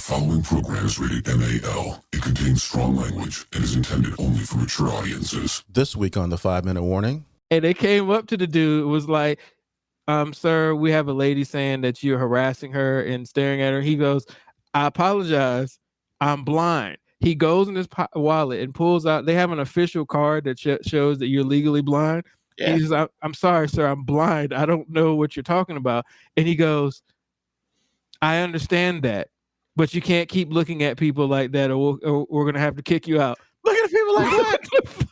following program is rated MAL. It contains strong language and is intended only for mature audiences. This week on the 5-Minute Warning. And they came up to the dude, was like, sir, we have a lady saying that you're harassing her and staring at her. He goes, I apologize. I'm blind. He goes in his wallet and pulls out, they have an official card that shows that you're legally blind. Yeah. He says, I'm sorry, sir, I'm blind. I don't know what you're talking about. And he goes, I understand that, but you can't keep looking at people like that or we're going to have to kick you out. Look at people like that. What the fuck?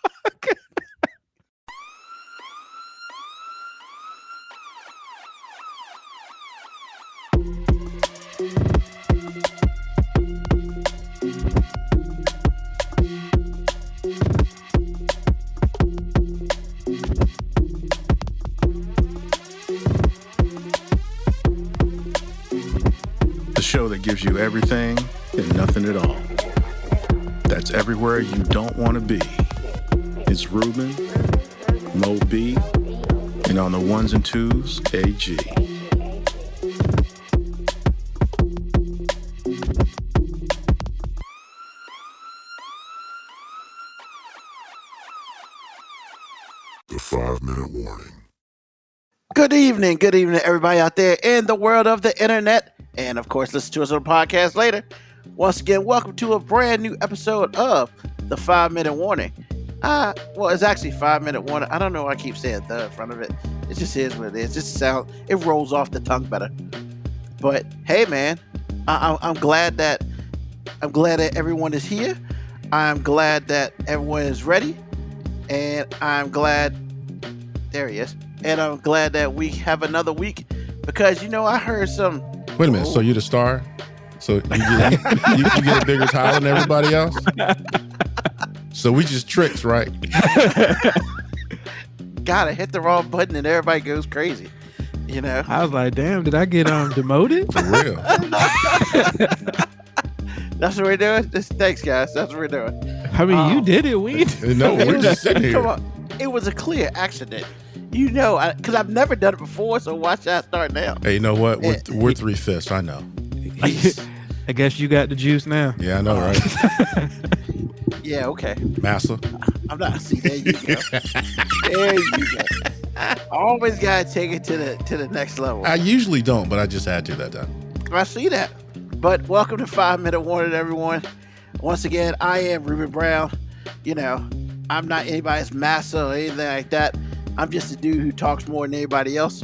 The show that gives you everything and nothing at all. That's everywhere you don't want to be. It's Ruben, Mo B, and on the ones and twos, AG. The 5-Minute Warning. Good evening, everybody out there in the world of the internet. And of course, listen to us on the podcast later. Once again, welcome to a brand new episode of the 5-Minute Warning. Well, it's actually 5-Minute Warning. I don't know why I keep saying the in front of it. It just is what it is. It rolls off the tongue better. But hey, man, I'm glad that everyone is here. I'm glad that everyone is ready, and I'm glad there he is. And I'm glad that we have another week because I heard some. Wait a minute, so you're the star? So you get a bigger title than everybody else? So we just tricks, right? God, I hit the wrong button and everybody goes crazy. I was like, damn, did I get demoted? For real. That's what we're doing? Thanks, guys. That's what we're doing. I mean, you did it. No, we're just sitting here. Come on. It was a clear accident. Because I've never done it before, so watch that start now. Hey, you know what? We're 3/5. I know. I guess you got the juice now. Yeah, I know, right? Yeah, okay. Massa. I'm not. See, there you go. There you go. I always gotta take it to the next level. I usually don't, but I just had to that time. I see that. But welcome to 5-Minute Warning, everyone. Once again, I am Ruben Brown. I'm not anybody's master or anything like that. I'm just a dude who talks more than anybody else.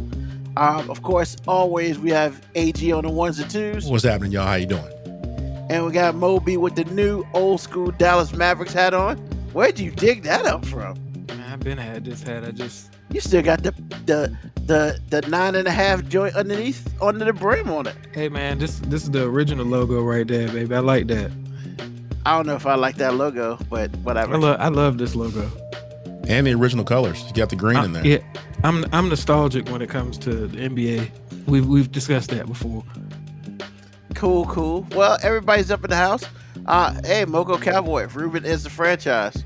Of course, always we have AG on the ones and twos. What's happening, y'all? How you doing? And we got Moby with the new old school Dallas Mavericks hat on. Where'd you dig that up from? Man, I've been had this hat. You still got the 9.5 joint under the brim on it. Hey man, this is the original logo right there, baby. I like that. I don't know if I like that logo, but whatever. I love this logo. And the original colors. You got the green in there. Yeah, I'm nostalgic when it comes to the NBA. We've discussed that before. Cool. Well, everybody's up in the house. Hey, Moco Cowboy, Ruben is the franchise.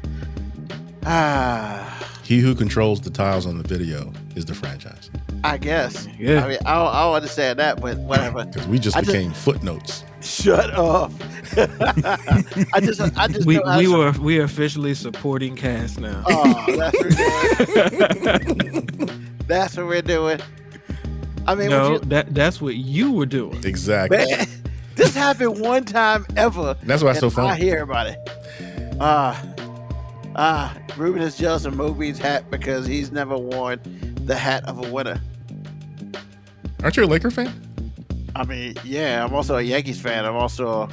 He who controls the tiles on the video is the franchise. I guess. Yeah. I mean, I don't understand that, but whatever. Because we just became footnotes. Shut up. I just we are officially supporting cast now. Oh, that's what we're doing. I mean, no, that's what you were doing. Exactly. Man, this happened one time ever. That's why it's so funny. I hear about it. Ruben is jealous of Moby's hat because he's never worn the hat of a winner. Aren't you a Laker fan? I mean, yeah, I'm also a Yankees fan. I'm also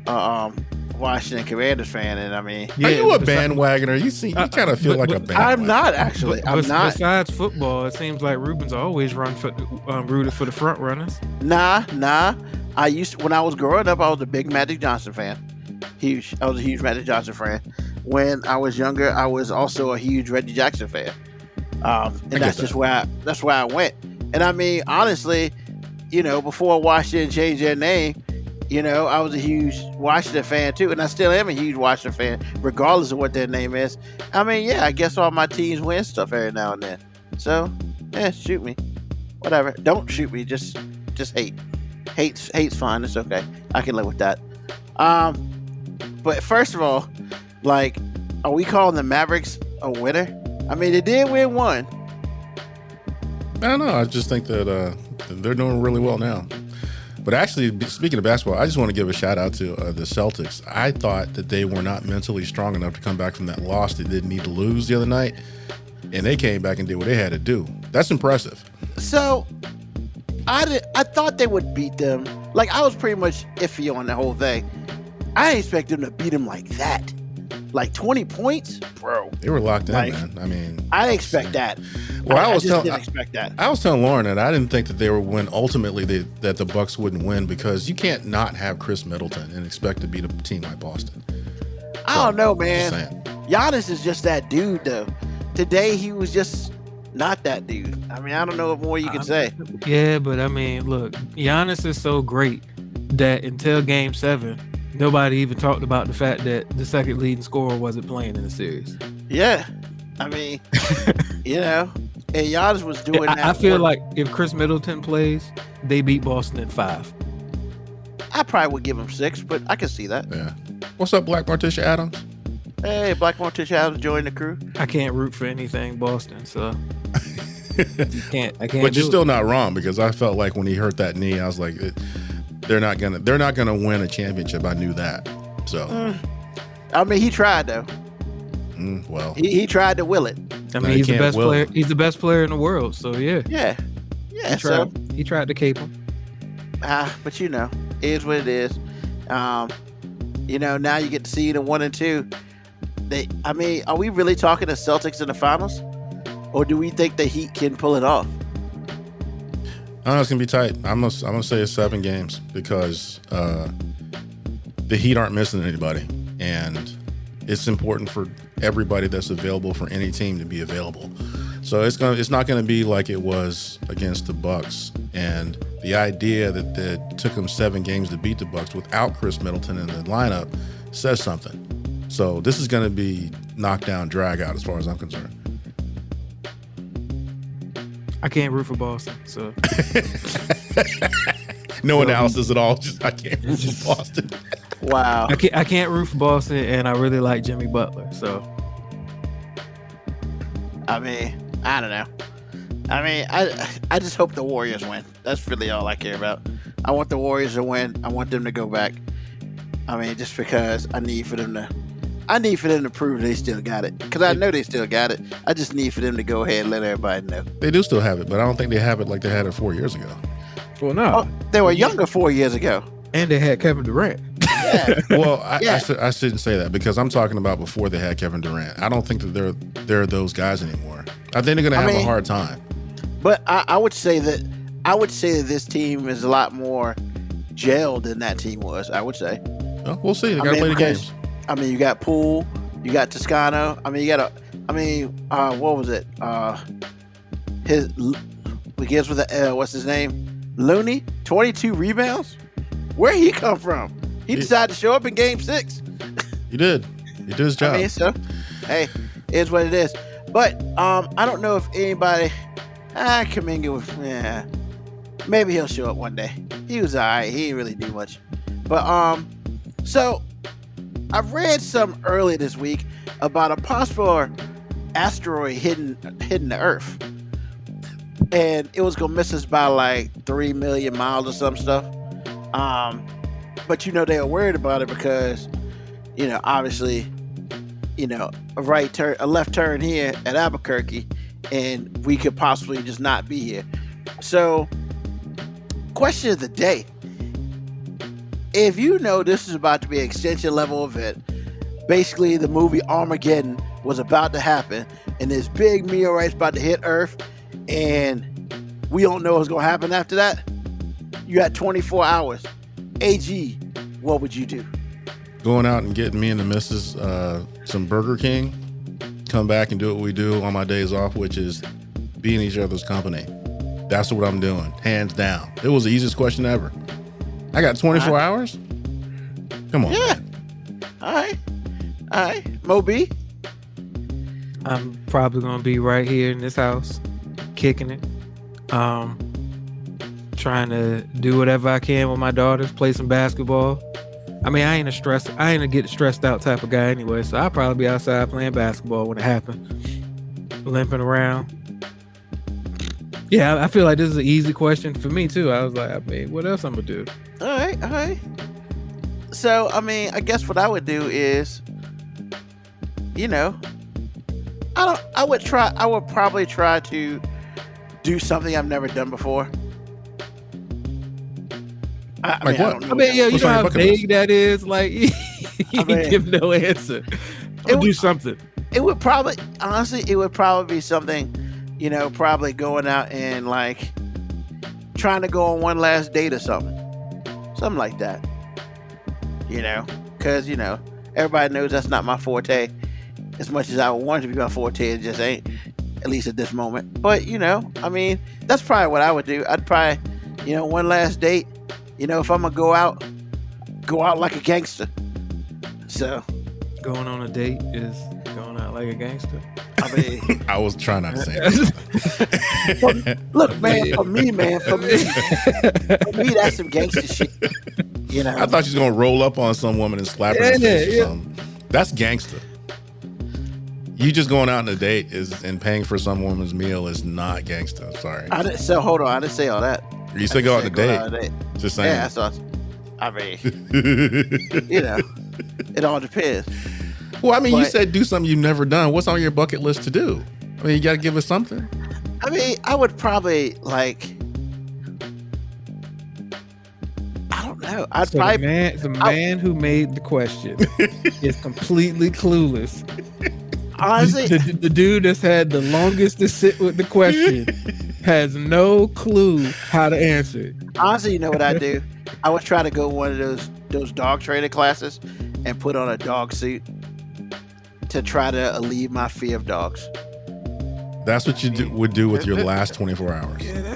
a Washington Commanders fan, and I mean, are you a bandwagoner? You kind of feel like a bandwagoner. I'm not actually. I'm not. Besides football, it seems like Ruben's always rooted for the front runners. Nah. When I was growing up, I was a big Magic Johnson fan. I was a huge Magic Johnson fan. When I was younger, I was also a huge Reggie Jackson fan. And that's just where I went. And I mean, honestly, before Washington changed their name, I was a huge Washington fan too, and I still am a huge Washington fan, regardless of what their name is. I mean, yeah, I guess all my teams win stuff every now and then. So, shoot me, whatever. Don't shoot me, just hate. Hate's fine. It's okay. I can live with that. But first of all, like, are we calling the Mavericks a winner? I mean, they did win one. I don't know. I just think that they're doing really well now. But actually, speaking of basketball, I just want to give a shout out to the Celtics. I thought that they were not mentally strong enough to come back from that loss they didn't need to lose the other night. And they came back and did what they had to do. That's impressive. So, I thought they would beat them. Like, I was pretty much iffy on the whole thing. I didn't expect them to beat them like that. Like 20 points? Bro. They were locked in, Like, man. I mean, I didn't expect that. Well, I didn't expect that. I was telling Lauren that I didn't think that they would win. Ultimately, that the Bucks wouldn't win because you can't not have Chris Middleton and expect to beat a team like Boston. I don't know, man. Just saying. Giannis is just that dude, though. Today, he was just not that dude. I mean, I don't know what more you can say. Yeah, but I mean, look, Giannis is so great that until Game 7, nobody even talked about the fact that the second leading scorer wasn't playing in the series. Yeah. I mean, you know, and Giannis was doing that. I feel like if Chris Middleton plays, they beat Boston in 5. I probably would give him 6, but I can see that. Yeah. What's up, Black Morticia Adams? Hey, Black Morticia Adams joined the crew. I can't root for anything Boston, so I can't. But you're still not wrong because I felt like when he hurt that knee, I was like, they're not gonna win a championship. I knew that. So, I mean, he tried though. Well, he tried to will it. I mean, he's the best player. He's the best player in the world. So yeah. Yeah. He tried to cape him. But you know, it is what it is. You know, now you get to see the 1 and 2. I mean, are we really talking the Celtics in the finals, or do we think the Heat can pull it off? I don't know, it's gonna be tight. I'm gonna say it's 7 games because the Heat aren't missing anybody, and it's important for everybody that's available for any team to be available. So it's not gonna be like it was against the Bucks. And the idea that it took them 7 games to beat the Bucks without Chris Middleton in the lineup says something. So this is gonna be knockdown, drag out as far as I'm concerned. I can't root for Boston, so no analysis at all. Just I can't root for Boston. Wow. I can't root for Boston, and I really like Jimmy Butler. So I mean, I don't know. I mean, I just hope the Warriors win. That's really all I care about. I want the Warriors to win. I want them to go back. I mean, just because I need for them to prove they still got it. Because I know they still got it. I just need for them to go ahead and let everybody know. They do still have it, but I don't think they have it like they had it 4 years ago. well, no, They were younger 4 years ago. and they had Kevin Durant. Yeah. Well, I shouldn't say that because I'm talking about before they had Kevin Durant. I don't think that they're those guys anymore. I think they're going to have a hard time. But I would say that this team is a lot more gelled than that team was. I would say. Well, we'll see. They got to play the games. I mean, you got Poole, you got Toscano. I mean, you got what was it? His begins with what's his name? Looney, 22 rebounds. Where he come from? He decided to show up in Game 6. He did. He did his job. I mean, so hey, it is what it is. But I don't know if anybody. Kuminga was. Maybe he'll show up one day. He was alright. He didn't really do much. But so I've read some earlier this week about a possible asteroid hitting the Earth, and it was gonna miss us by like 3 million miles or some stuff. But you know they were worried about it because, you know, obviously, you know, a left turn here at Albuquerque, and we could possibly just not be here. So, question of the day. If you know this is about to be an extension level event, basically the movie Armageddon was about to happen, and this big meteorite's about to hit Earth, and we don't know what's going to happen after that, you got 24 hours. AG, what would you do? Going out and getting me and the missus some Burger King, come back and do what we do on my days off, which is be in each other's company. That's what I'm doing, hands down. It was the easiest question ever. I got 24 hours? Come on. Yeah. Man. All right. Mo B? I'm probably gonna be right here in this house, kicking it. Trying to do whatever I can with my daughters, play some basketball. I mean, I ain't a get stressed out type of guy anyway. So I'll probably be outside playing basketball when it happens, limping around. Yeah, I feel like this is an easy question for me too. I was like, I mean, what else I'm gonna do? All right. So, I mean, I guess what I would do is, I would probably try to do something I've never done before. I Like mean, what? I don't know. I mean, yeah, you What's know on your how bucket vague list? that is. Like, you give no answer. I'll do something. It would probably be something, probably going out and like trying to go on one last date or something like that. Because everybody knows that's not my forte. As much as I want it to be my forte, it just ain't, at least at this moment. But I mean, that's probably what I would do. I'd probably, one last date. If I'm gonna go out like a gangster. So Going on a date is going out like a gangster. I mean, I was trying not to say that. look, man, for me, that's some gangster shit. I thought she was gonna roll up on some woman and slap her in the face or something. That's gangster. You just going out on a date and paying for some woman's meal is not gangster. Sorry. Hold on, I didn't say all that. You said go out on a date. Just saying. Yeah, that's awesome. I mean, it all depends. Well, I mean, you said do something you've never done. What's on your bucket list to do? I mean, you got to give us something. I mean, I would probably I don't know. The man who made the question is completely clueless. Honestly, the dude that's had the longest to sit with the question has no clue how to answer it. Honestly, you know what I do? I would try to go one of those dog training classes and put on a dog suit to try to alleviate my fear of dogs. That's what you would do with your last 24 hours. Yeah,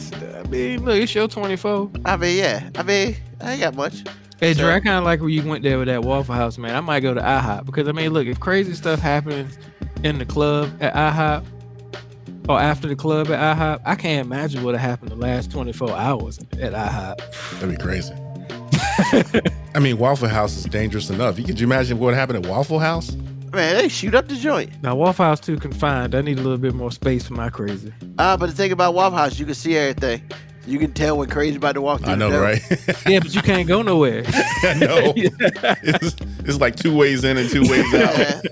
look, it's your 24. I mean, yeah. I mean, I ain't got much. Hey, Dre, I kind of like where you went there with that Waffle House, man. I might go to IHOP because, I mean, look, if crazy stuff happens in the club at IHOP or after the club at IHOP, I can't imagine what happened the last 24 hours at IHOP. That'd be crazy. I mean, Waffle House is dangerous enough. Could you imagine what happened at Waffle House? Man, they shoot up the joint. Now, Waffle House too confined. I need a little bit more space for my crazy. But the thing about Waffle House, you can see everything. You can tell when crazy about to walk through. I know, right? Yeah, but you can't go nowhere. I know. It's like 2 ways in and 2 ways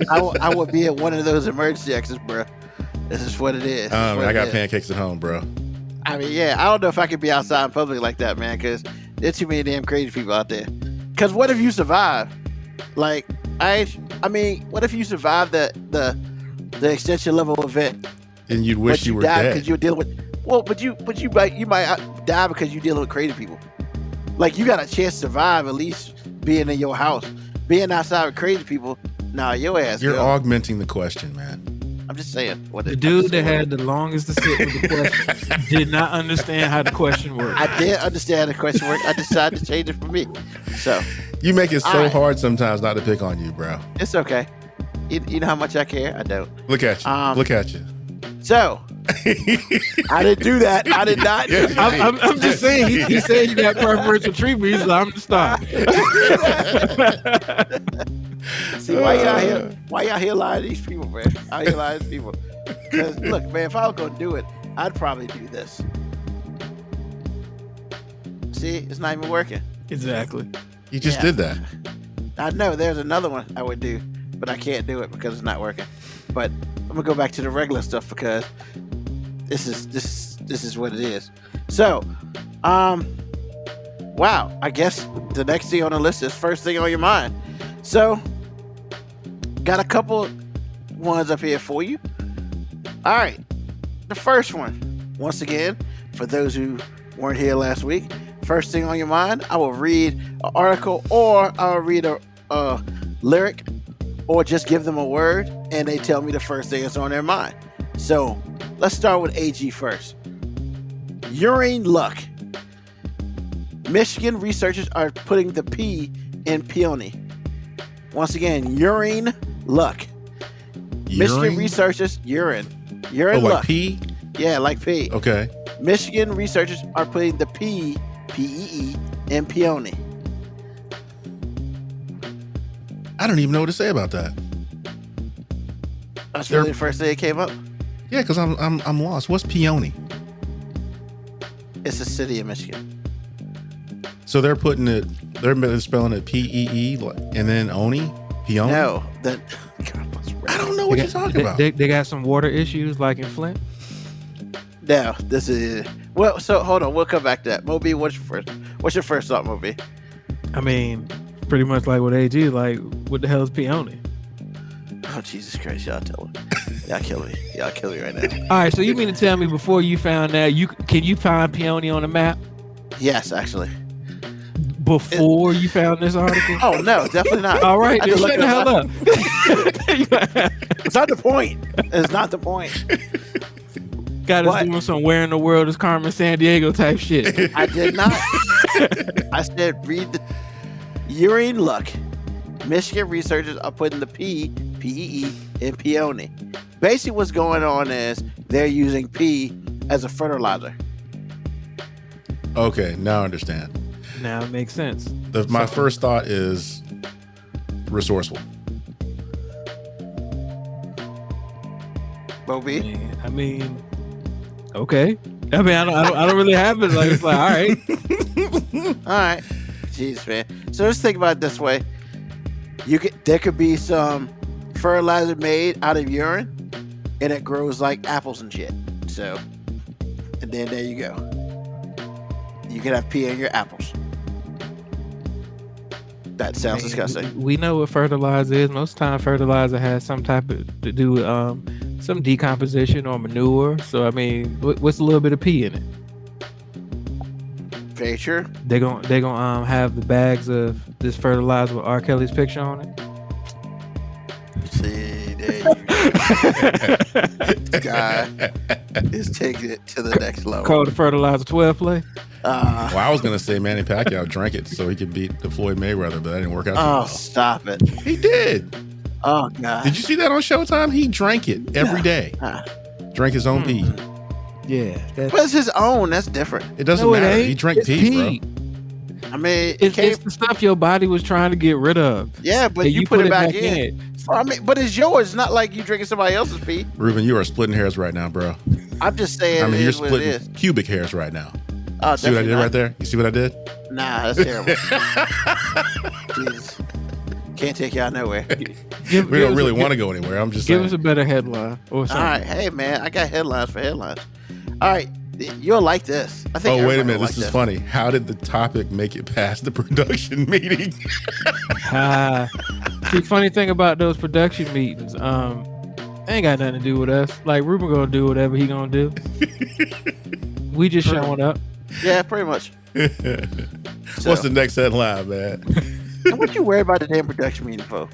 out. I would be at one of those emergency exits, bro. This is what it is. I got pancakes at home, bro. I mean, yeah, I don't know if I could be outside in public like that, man, because there's too many damn crazy people out there. Because what if you survive? Like, I mean, what if you survive the extension level event? And you'd wish you were dead because you're dealing with. Well, but you might die because you're dealing with crazy people. Like, you got a chance to survive at least being in your house. Being outside with crazy people, nah, your ass. You're augmenting the question, man. I'm just saying. The dude that had the longest to sit with the question did not understand how the question worked. I did understand how the question worked. I decided to change it for me. So you make it so hard sometimes not to pick on you, bro. It's okay. You know how much I care? I don't. Look at you. Look at you. So I didn't do that. I did not. I'm just saying. He said you got preferential treatment. He's like, I'm just stop. See, why y'all here lying to these people, man? Out here lying to these people. Because look, man, if I was gonna do it, I'd probably do this. See, it's not even working. Exactly. You just did that. I know there's another one I would do, but I can't do it because it's not working. But I'm gonna go back to the regular stuff because this is what it is. So, wow, I guess the next thing on the list is first thing on your mind. So, got a couple ones up here for you. All right, the first one, once again, for those who weren't here last week, first thing on your mind, I will read an article or I'll read a lyric or just give them a word and they tell me the first thing that's on their mind. So let's start with AG first. Urine luck. Michigan researchers are putting the P in peony. Once again, urine luck. Michigan researchers, urine like luck. pee? Yeah, like pee. Okay. Michigan researchers are putting the P, P-E-E, in peony. I don't even know what to say about that. That's really the first thing that came up. Yeah, because I'm lost. What's Peony? It's a city in Michigan. So they're spelling it P-E-E and then Oni? Peony? No, I don't know what you're talking about. They got some water issues like in Flint. No, this is well. So hold on, we'll come back to that. Moby, what's your first thought, Moby? I mean, pretty much like what AG. Like, what the hell is Peony? Oh Jesus Christ, y'all tell me. Y'all kill me. Y'all kill me right now. All right, so you mean to tell me before you found that can you find Peony on the map Yes, actually. before you found this article? Oh no, definitely not. All right, I then just shut looked the hell up. up. It's not the point. It's not the point. Got us doing some "Where in the World is Carmen Sandiego" type shit. I did not. I said read the urine luck. Michigan researchers are putting the P-E-E in peony. Basically, what's going on is they're using pee as a fertilizer. Okay, now I understand. Now it makes sense. My first thought is resourceful. Moby? I mean, okay. I mean, I don't really have it. Like, it's like, all right. All right. Jeez, man. So let's think about it this way. There could be some fertilizer made out of urine, and it grows like apples and shit. So, and then there you go. You can have pee in your apples. That sounds disgusting. We know what fertilizer is. Most of the time, fertilizer has some type of to do with some decomposition or manure. So, I mean, what's a little bit of pee in it? Very true. They're gonna have the bags of this fertilizer with R. Kelly's picture on it. See, there you go. This guy is taking it to the next level. Called the fertilizer 12 play. Well, I was gonna say Manny Pacquiao drank it so he could beat the Floyd Mayweather, but that didn't work out. Oh, stop it! He did. Oh God! Did you see that on Showtime? He drank it every day. Drank his own pee. Yeah, but it's his own. That's different. It doesn't matter. He drank pee, bro. I mean, it's the stuff your body was trying to get rid of. Yeah, but you put it back in. I mean, but it's yours. It's not like you drinking somebody else's pee. Ruben, you are splitting hairs right now, bro. I'm just saying. I mean, you're splitting pubic hairs right now. Oh, see what I did right there? You see what I did? Nah, that's terrible. Jesus. Can't take y'all nowhere. We don't really want to go anywhere. I'm just give saying. us a better headline or something. All right, hey man, I got headlines for headlines. All right, you'll like this. I think. Oh wait a minute, this is funny. How did the topic make it past the production meeting? The funny thing about those production meetings, ain't got nothing to do with us. Like Ruben gonna do whatever he gonna do. We just showing up. Yeah, pretty much. What's the next headline, man? What you worry about the damn production meeting for? All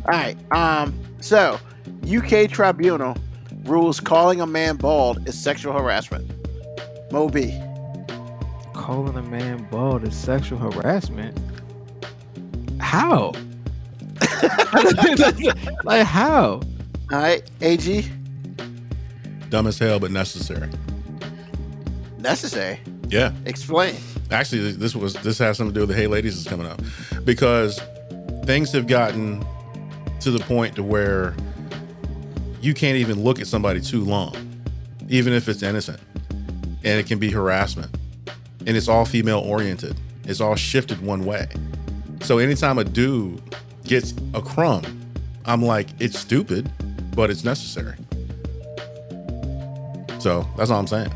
right. So UK tribunal rules calling a man bald is sexual harassment. Moby. Calling a man bald is sexual harassment? How? Like how? All right, AG. Dumb as hell, but necessary. Necessary? Yeah. Explain. Actually, this has something to do with the Hey Ladies is coming up, because things have gotten to the point to where you can't even look at somebody too long, even if it's innocent, and it can be harassment, and it's all female oriented. It's all shifted one way. So anytime a dude gets a crumb, I'm like, it's stupid, but it's necessary. So that's all I'm saying.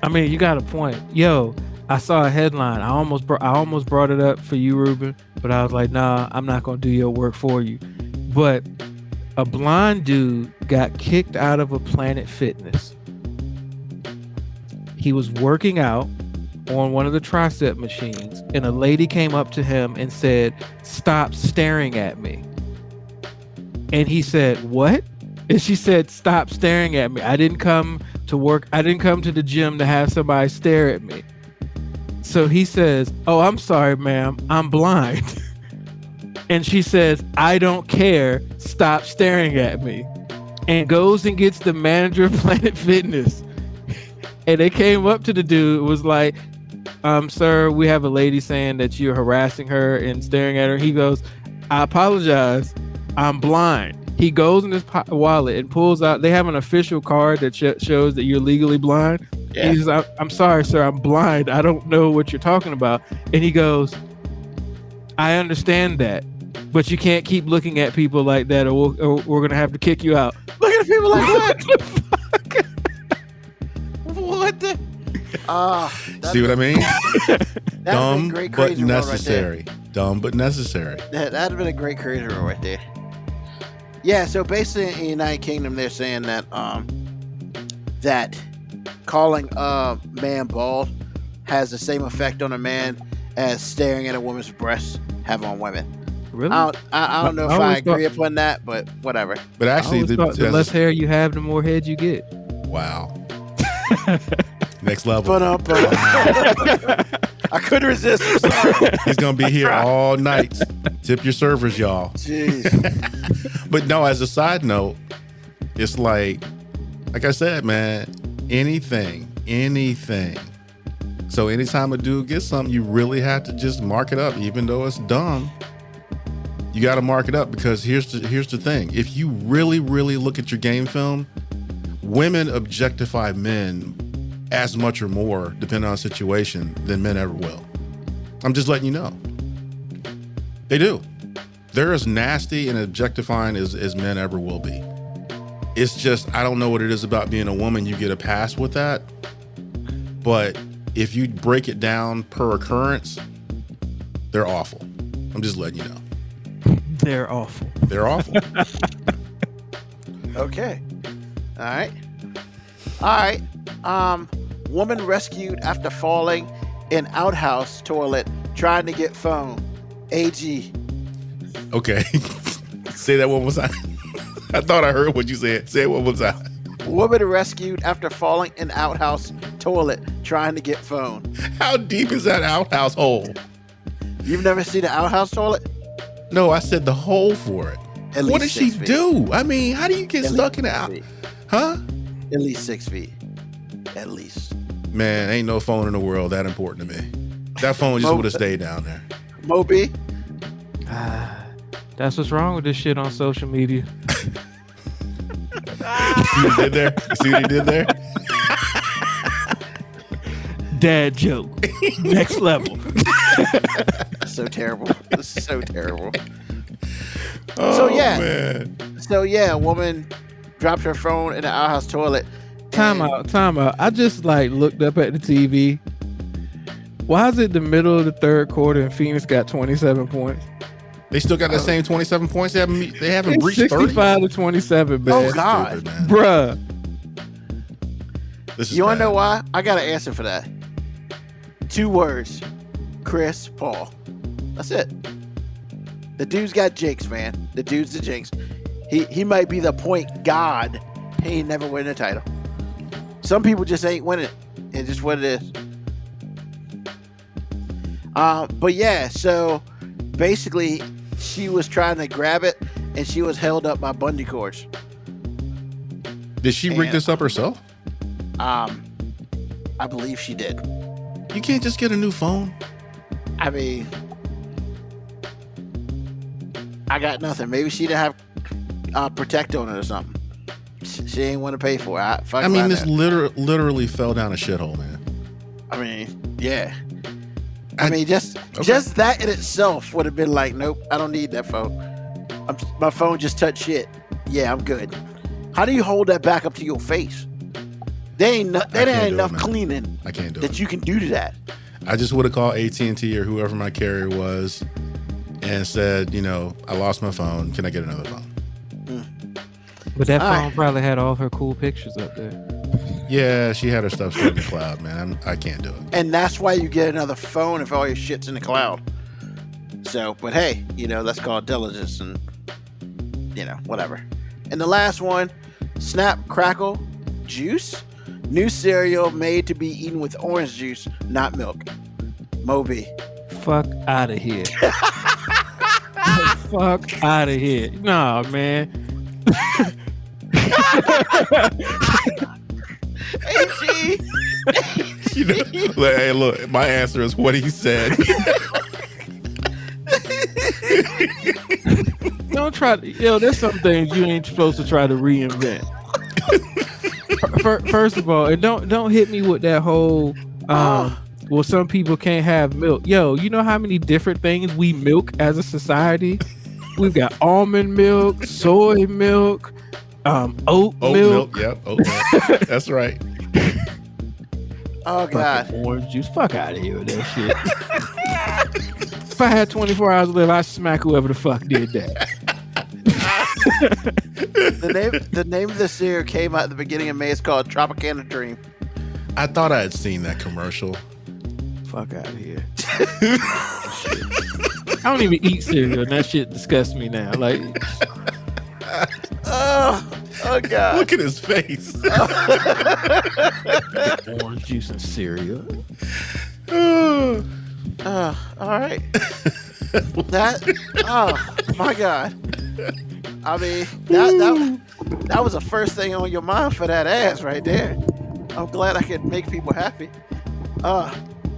I mean, you got a point. Yo, I saw a headline. I almost brought it up for you, Ruben, but I was like, nah, I'm not gonna do your work for you. But a blind dude got kicked out of a Planet Fitness. He was working out on one of the tricep machines, and a lady came up to him and said, "Stop staring at me." And he said, "What?" And she said, "Stop staring at me. I didn't come to work. I didn't come to the gym to have somebody stare at me." So he says, "Oh, I'm sorry, ma'am. I'm blind." And she says, "I don't care. Stop staring at me." And goes and gets the manager of Planet Fitness. And they came up to the dude, was like, "Sir, we have a lady saying that you're harassing her and staring at her." He goes, I apologize. I'm blind. He goes in his wallet and pulls out. They have an official card that shows that you're legally blind. Yeah. He says, I'm sorry, sir. I'm blind. I don't know what you're talking about. And he goes, I understand that, but you can't keep looking at people like that, or we're going to have to kick you out. Look at people like that. What the? See what I mean? Dumb but necessary. Dumb but necessary. That'd have been a great crazy rule right there. Yeah, so basically in the United Kingdom, they're saying that that calling a man bald has the same effect on a man as staring at a woman's breasts have on women. Really? I don't know if I agree upon that, but whatever. But actually, the less hair you have, the more head you get. Wow. Next level. Wow. I couldn't resist. I'm sorry. He's gonna be here all night. Tip your servers, y'all. Jeez. But no, as a side note, it's like I said, man, anything. So anytime a dude gets something, you really have to just mark it up, even though it's dumb. You got to mark it up, because here's the thing. If you really, really look at your game film, women objectify men as much or more, depending on the situation, than men ever will. I'm just letting you know. They do. They're as nasty and objectifying as men ever will be. It's just, I don't know what it is about being a woman. You get a pass with that. But if you break it down per occurrence, they're awful. I'm just letting you know. They're awful. They're awful. Okay. All right. Woman rescued after falling in outhouse toilet trying to get phone. AG. Okay. Say that one more time. I thought I heard what you said. Say it one more time. Woman rescued after falling in outhouse toilet trying to get phone. How deep is that outhouse hole? You've never seen an outhouse toilet? No, I said the hole for it. What does she do? I mean, how do you get stuck in the out? Huh? At least 6 feet. At least. Man, ain't no phone in the world that important to me. That phone just would have stayed down there. Moby. That's what's wrong with this shit on social media. You see what he did there? You see what he did there? Dad joke. Next level. So terrible. This is so terrible. Oh, So yeah. Man. So yeah, a woman dropped her phone in the outhouse toilet. Time out. I just looked up at the TV. Why is it the middle of the third quarter and Phoenix got 27 points? They still got the same 27 points. They haven't It's reached 30. 65 to 27, man. Oh God, Stupid, man. Bruh. This is you want to bad. know why? I got an answer for that. 2 words: Chris Paul. That's it. The dude's got jinx, man. The dude's the jinx. He might be the point god. He ain't never win a title. Some people just ain't winning it. It's just what it is. But yeah, so basically she was trying to grab it and she was held up by bungee cords. Did she rig this up herself? I believe she did. You can't just get a new phone. I mean, I got nothing. Maybe she didn't have protect on it or something. She ain't want to pay for it. I mean, this literally fell down a shithole, man. I mean, yeah. I mean, just that in itself would have been like, nope, I don't need that phone. My phone just touched shit. Yeah, I'm good. How do you hold that back up to your face? There ain't enough cleaning I can't do that it. you can do to that. I just would have called AT&T or whoever my carrier was and said, I lost my phone. Can I get another phone? But that phone probably had all of her cool pictures up there. Yeah, she had her stuff stored in the cloud, man. I can't do it. And that's why you get another phone if all your shit's in the cloud. So, but hey, that's called diligence and, whatever. And the last one, Snap Crackle Juice. New cereal made to be eaten with orange juice, not milk. Moby. Fuck out of here. Fuck out of here. Nah, man. AG. Hey, look, my answer is what he said. Don't try to, there's some things you ain't supposed to try to reinvent. First of all, and don't hit me with that whole well, some people can't have milk. Yo, you know how many different things we milk as a society? We've got almond milk, soy milk, oat milk. Yep, oat milk. That's right. Oh God. Fucking orange juice. Fuck out of here with that shit. If I had 24 hours to live, I'd smack whoever the fuck did that. The name of the cereal came out at the beginning of May. It's called Tropicana Dream. I thought I had seen that commercial. Fuck out of here. I don't even eat cereal, and that shit disgusts me now. Like, oh God! Look at his face. Orange juice and cereal. All right. Oh my God! I mean, that was the first thing on your mind for that ass right there. I'm glad I could make people happy.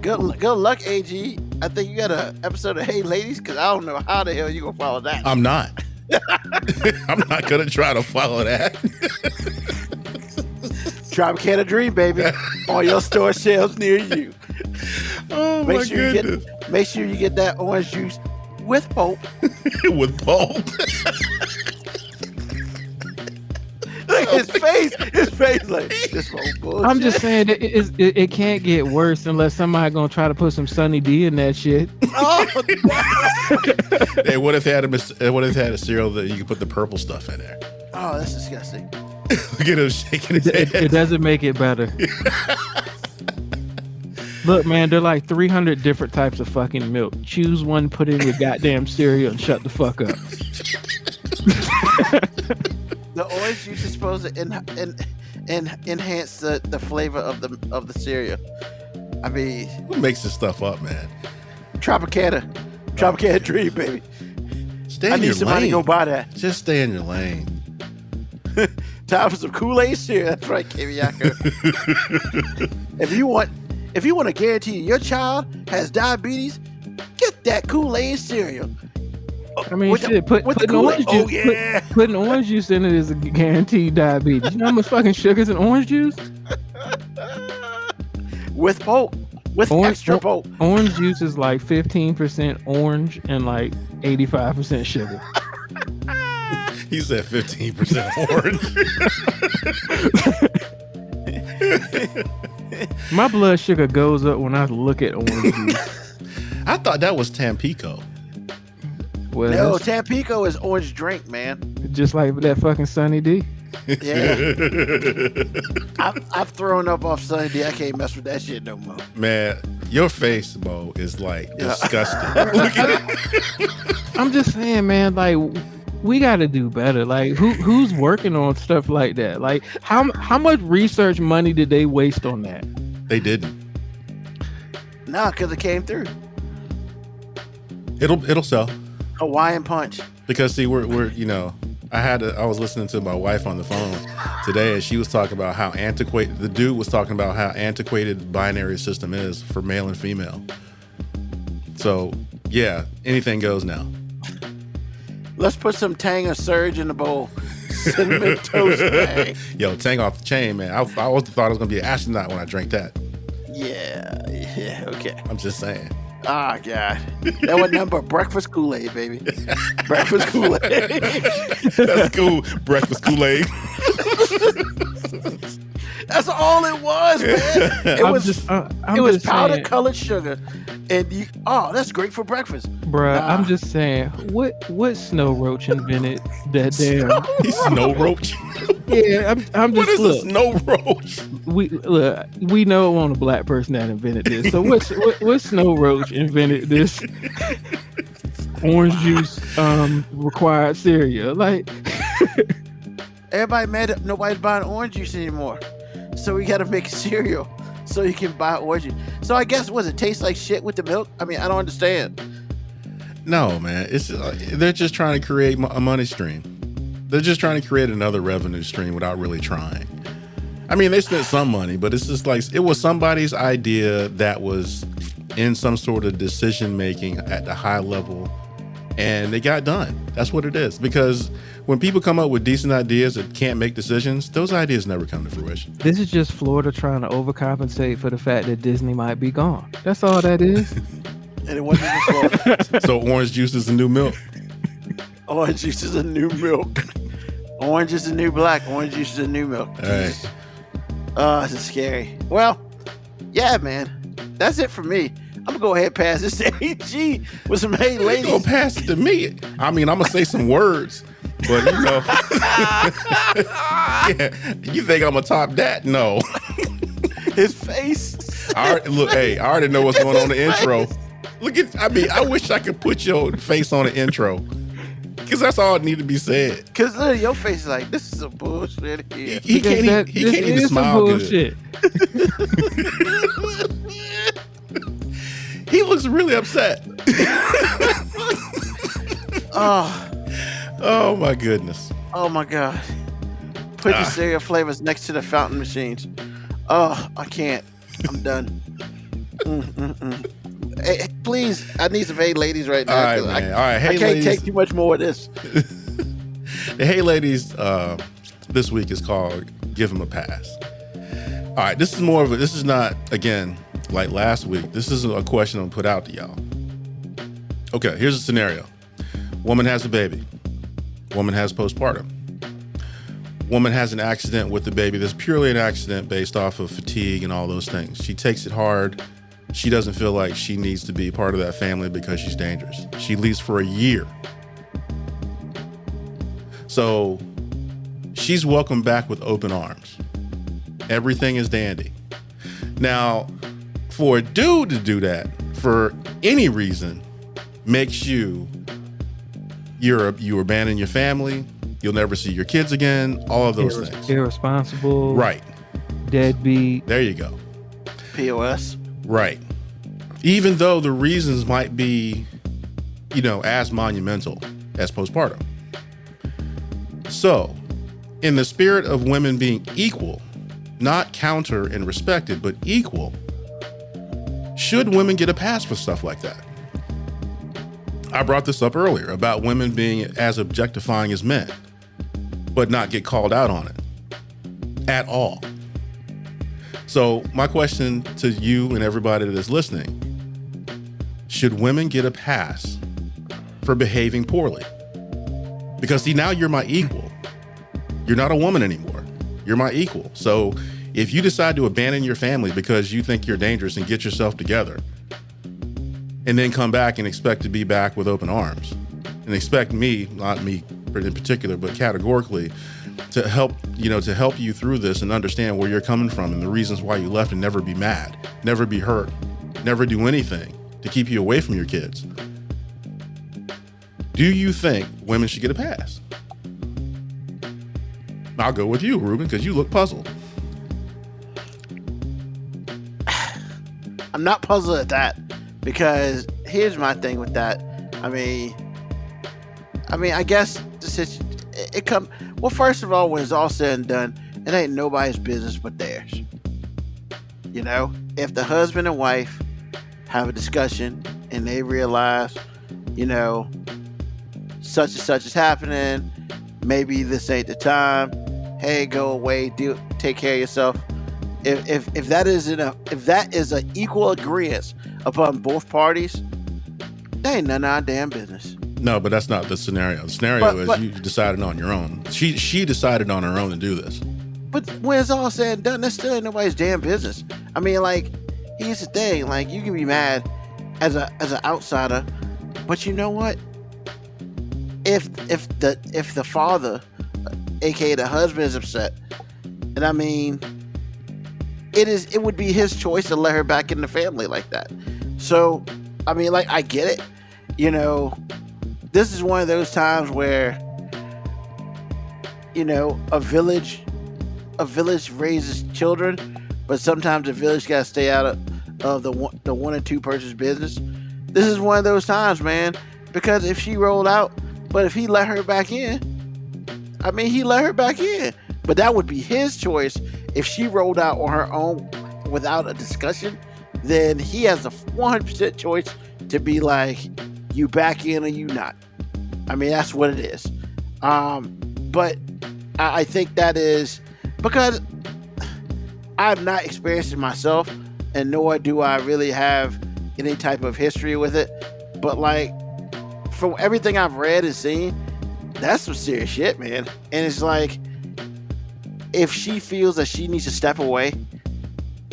Good luck, AG. I think you got an episode of Hey Ladies, because I don't know how the hell you gonna follow that. I'm not. I'm not gonna try to follow that. Tropicana Dream, baby, on your store shelves near you. Oh my goodness! Make sure you get that orange juice with Pulp. With Pulp. Look at his face. His face like this whole bullshit. I'm just saying it can't get worse unless somebody gonna try to put some Sunny D in that shit. Oh, Hey, what if they had a cereal that you could put the purple stuff in there? oh, that's disgusting. Look at him shaking his head. It doesn't make it better. Look, man, there are like 300 different types of fucking milk. Choose one, put it in your goddamn cereal, and shut the fuck up. The orange juice is supposed to enhance the flavor of the cereal. I mean, Who makes this stuff up, man? Tropicana Dream, baby. Stay I in need your somebody lane. to go buy that. Just stay in your lane. Time for some Kool-Aid cereal. That's right, Kimiako. If you want to guarantee your child has diabetes, get that Kool-Aid cereal. I mean, With shit, the putting Kool-Aid. orange juice, Oh, yeah. putting orange juice in it is a guaranteed diabetes. You know how much fucking sugar's in orange juice? With Pulp. With extra Pulp. Orange juice is like 15% orange and like 85% sugar. He said 15% orange. My blood sugar goes up when I look at orange juice. I thought that was Tampico. Well, No, that's Tampico is orange drink, man. just like that fucking Sunny D. Yeah. I've thrown up off Sunny D. I can't mess with that shit no more. Man, your face, Mo, is like disgusting. Look at it. I'm just saying, man, like we got to do better. Like who's working on stuff like that? Like how much research money did they waste on that? They didn't. Nah, because it came through. It'll sell. Hawaiian Punch. Because see, we're I was listening to my wife on the phone today, and she was talking about how antiquated the dude was talking about how antiquated the binary system is for male and female. So yeah, anything goes now. Let's put some Tang or Surge in the bowl. Cinnamon toast bag. Yo, Tang off the chain, man. I always thought I was gonna be an astronaut when I drank that. Yeah, okay. I'm just saying. Ah, God. That was nothing but breakfast Kool-Aid, baby. Breakfast Kool-Aid. That's cool. Breakfast Kool-Aid. That's all it was, man. It was powdered colored sugar. And that's great for breakfast. Bruh, I'm just saying, what snow roach invented that damn? Snow roach? Yeah, I'm just What is a snow roach? We know it wasn't a black person that invented this. So what snow roach invented this orange juice required cereal? Like Everybody mad that nobody's buying orange juice anymore. So we got to make cereal so you can buy orange juice. So I guess, it taste like shit with the milk? I mean, I don't understand. No, man. They're just trying to create a money stream. They're just trying to create another revenue stream without really trying. I mean, they spent some money, but it's just like it was somebody's idea that was in some sort of decision making at the high level and they got done. That's what it is. Because when people come up with decent ideas that can't make decisions, those ideas never come to fruition. This is just Florida trying to overcompensate for the fact that Disney might be gone. That's all that is. And it wasn't just Florida. So orange juice is the new milk. Orange juice is a new milk. Orange is the new black. Orange juice is the new milk. All right. Oh, this is scary. Well, yeah, man. That's it for me. I'm going to go ahead and pass this to AG with some hey ladies. Go pass it to me. I mean, I'm going to say some words, but you know. Yeah, you think I'm going to top that? No. His face. I already know what's going on in the intro. I wish I could put your face on the intro. Because that's all that need to be said. Because your face is like, this is some bullshit here. He can't even smile good. He looks really upset. Oh my goodness. Oh my God. Put your cereal flavors next to the fountain machines. Oh, I can't. I'm done. Hey, please, I need some hey ladies right now. All right, man. All right, hey I can't ladies. take too much more of this. The hey ladies this week is called Give Them a Pass. All right, this is not, again, like last week. This is a question I'm put out to y'all. Okay, here's a scenario. Woman has a baby. Woman has postpartum. Woman has an accident with the baby that's purely an accident based off of fatigue and all those things. She takes it hard. She doesn't feel like she needs to be part of that family because she's dangerous. She leaves for a year. So she's welcomed back with open arms. Everything is dandy. Now, for a dude to do that for any reason makes you abandon your family. You'll never see your kids again. All of those things. Irresponsible. Right. Deadbeat. There you go. POS. Right. Even though the reasons might be, as monumental as postpartum. So, in the spirit of women being equal, not counter and respected, but equal, should women get a pass for stuff like that? I brought this up earlier about women being as objectifying as men, but not get called out on it at all. So my question to you and everybody that is listening, should women get a pass for behaving poorly? Because see, now you're my equal. You're not a woman anymore. You're my equal. So if you decide to abandon your family because you think you're dangerous and get yourself together, and then come back and expect to be back with open arms, and expect me, not me in particular, but categorically, to help you through this and understand where you're coming from and the reasons why you left, and never be mad, never be hurt, never do anything to keep you away from your kids. Do you think women should get a pass? I'll go with you, Ruben, because you look puzzled. I'm not puzzled at that, because here's my thing with that. I mean, I guess it come. Well, first of all, when it's all said and done, it ain't nobody's business but theirs. If the husband and wife have a discussion and they realize, such and such is happening, maybe this ain't the time. Hey, go away, take care of yourself. If that is an equal agreement upon both parties, that ain't none of our damn business. No, but that's not the scenario. The scenario is you decided on your own. She decided on her own to do this. But when it's all said and done, that still ain't nobody's damn business. I mean, here's the thing. You can be mad as an outsider, but you know what? If the father, aka the husband, is upset, and I mean, it would be his choice to let her back in the family like that. So, I mean, I get it. This is one of those times where, a village raises children, but sometimes the village got to stay out of the one or two person's business. This is one of those times, man, because if she rolled out, but if he let her back in, he let her back in, but that would be his choice. If she rolled out on her own without a discussion, then he has a 100% choice to be like, you back in or you not. I mean, that's what it is. But I think that is because I've not experienced it myself, and nor do I really have any type of history with it. But like, from everything I've read and seen, that's some serious shit, man. And it's like, if she feels that she needs to step away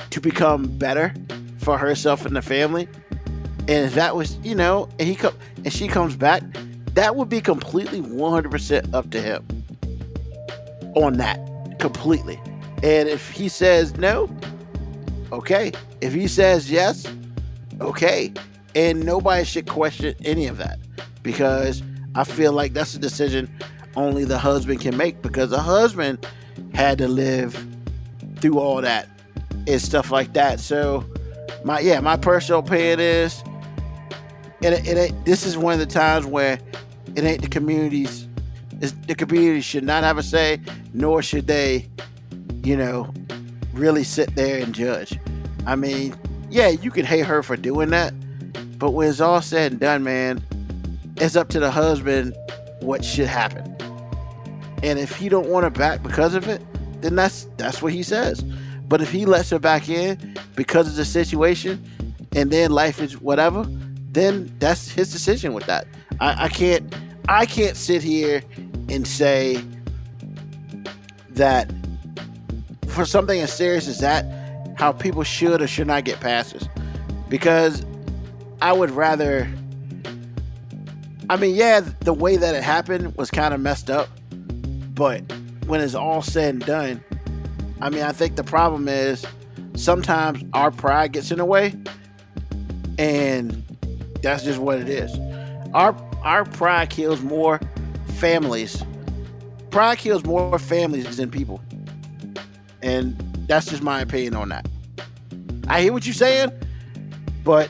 to become better for herself and the family, and if that was, and she comes back, that would be completely 100% up to him on that, completely. And if he says no, okay. If he says yes, okay. And nobody should question any of that, because I feel like that's a decision only the husband can make, because the husband had to live through all that and stuff like that. So my personal opinion is, this is one of the times where it ain't the communities. The community should not have a say, nor should they, really sit there and judge. I mean, yeah, you can hate her for doing that, but when it's all said and done, man, it's up to the husband what should happen. And if he don't want her back because of it, then that's what he says. But if he lets her back in because of the situation, and then life is whatever, then that's his decision with that. I can't sit here and say that for something as serious as that, how people should or should not get passes. Because I would rather, I mean, yeah, the way that it happened was kind of messed up, but when it's all said and done, I mean, I think the problem is sometimes our pride gets in the way, and that's just what it is. Our pride kills more families. Pride kills more families than people. And that's just my opinion on that. I hear what you're saying, but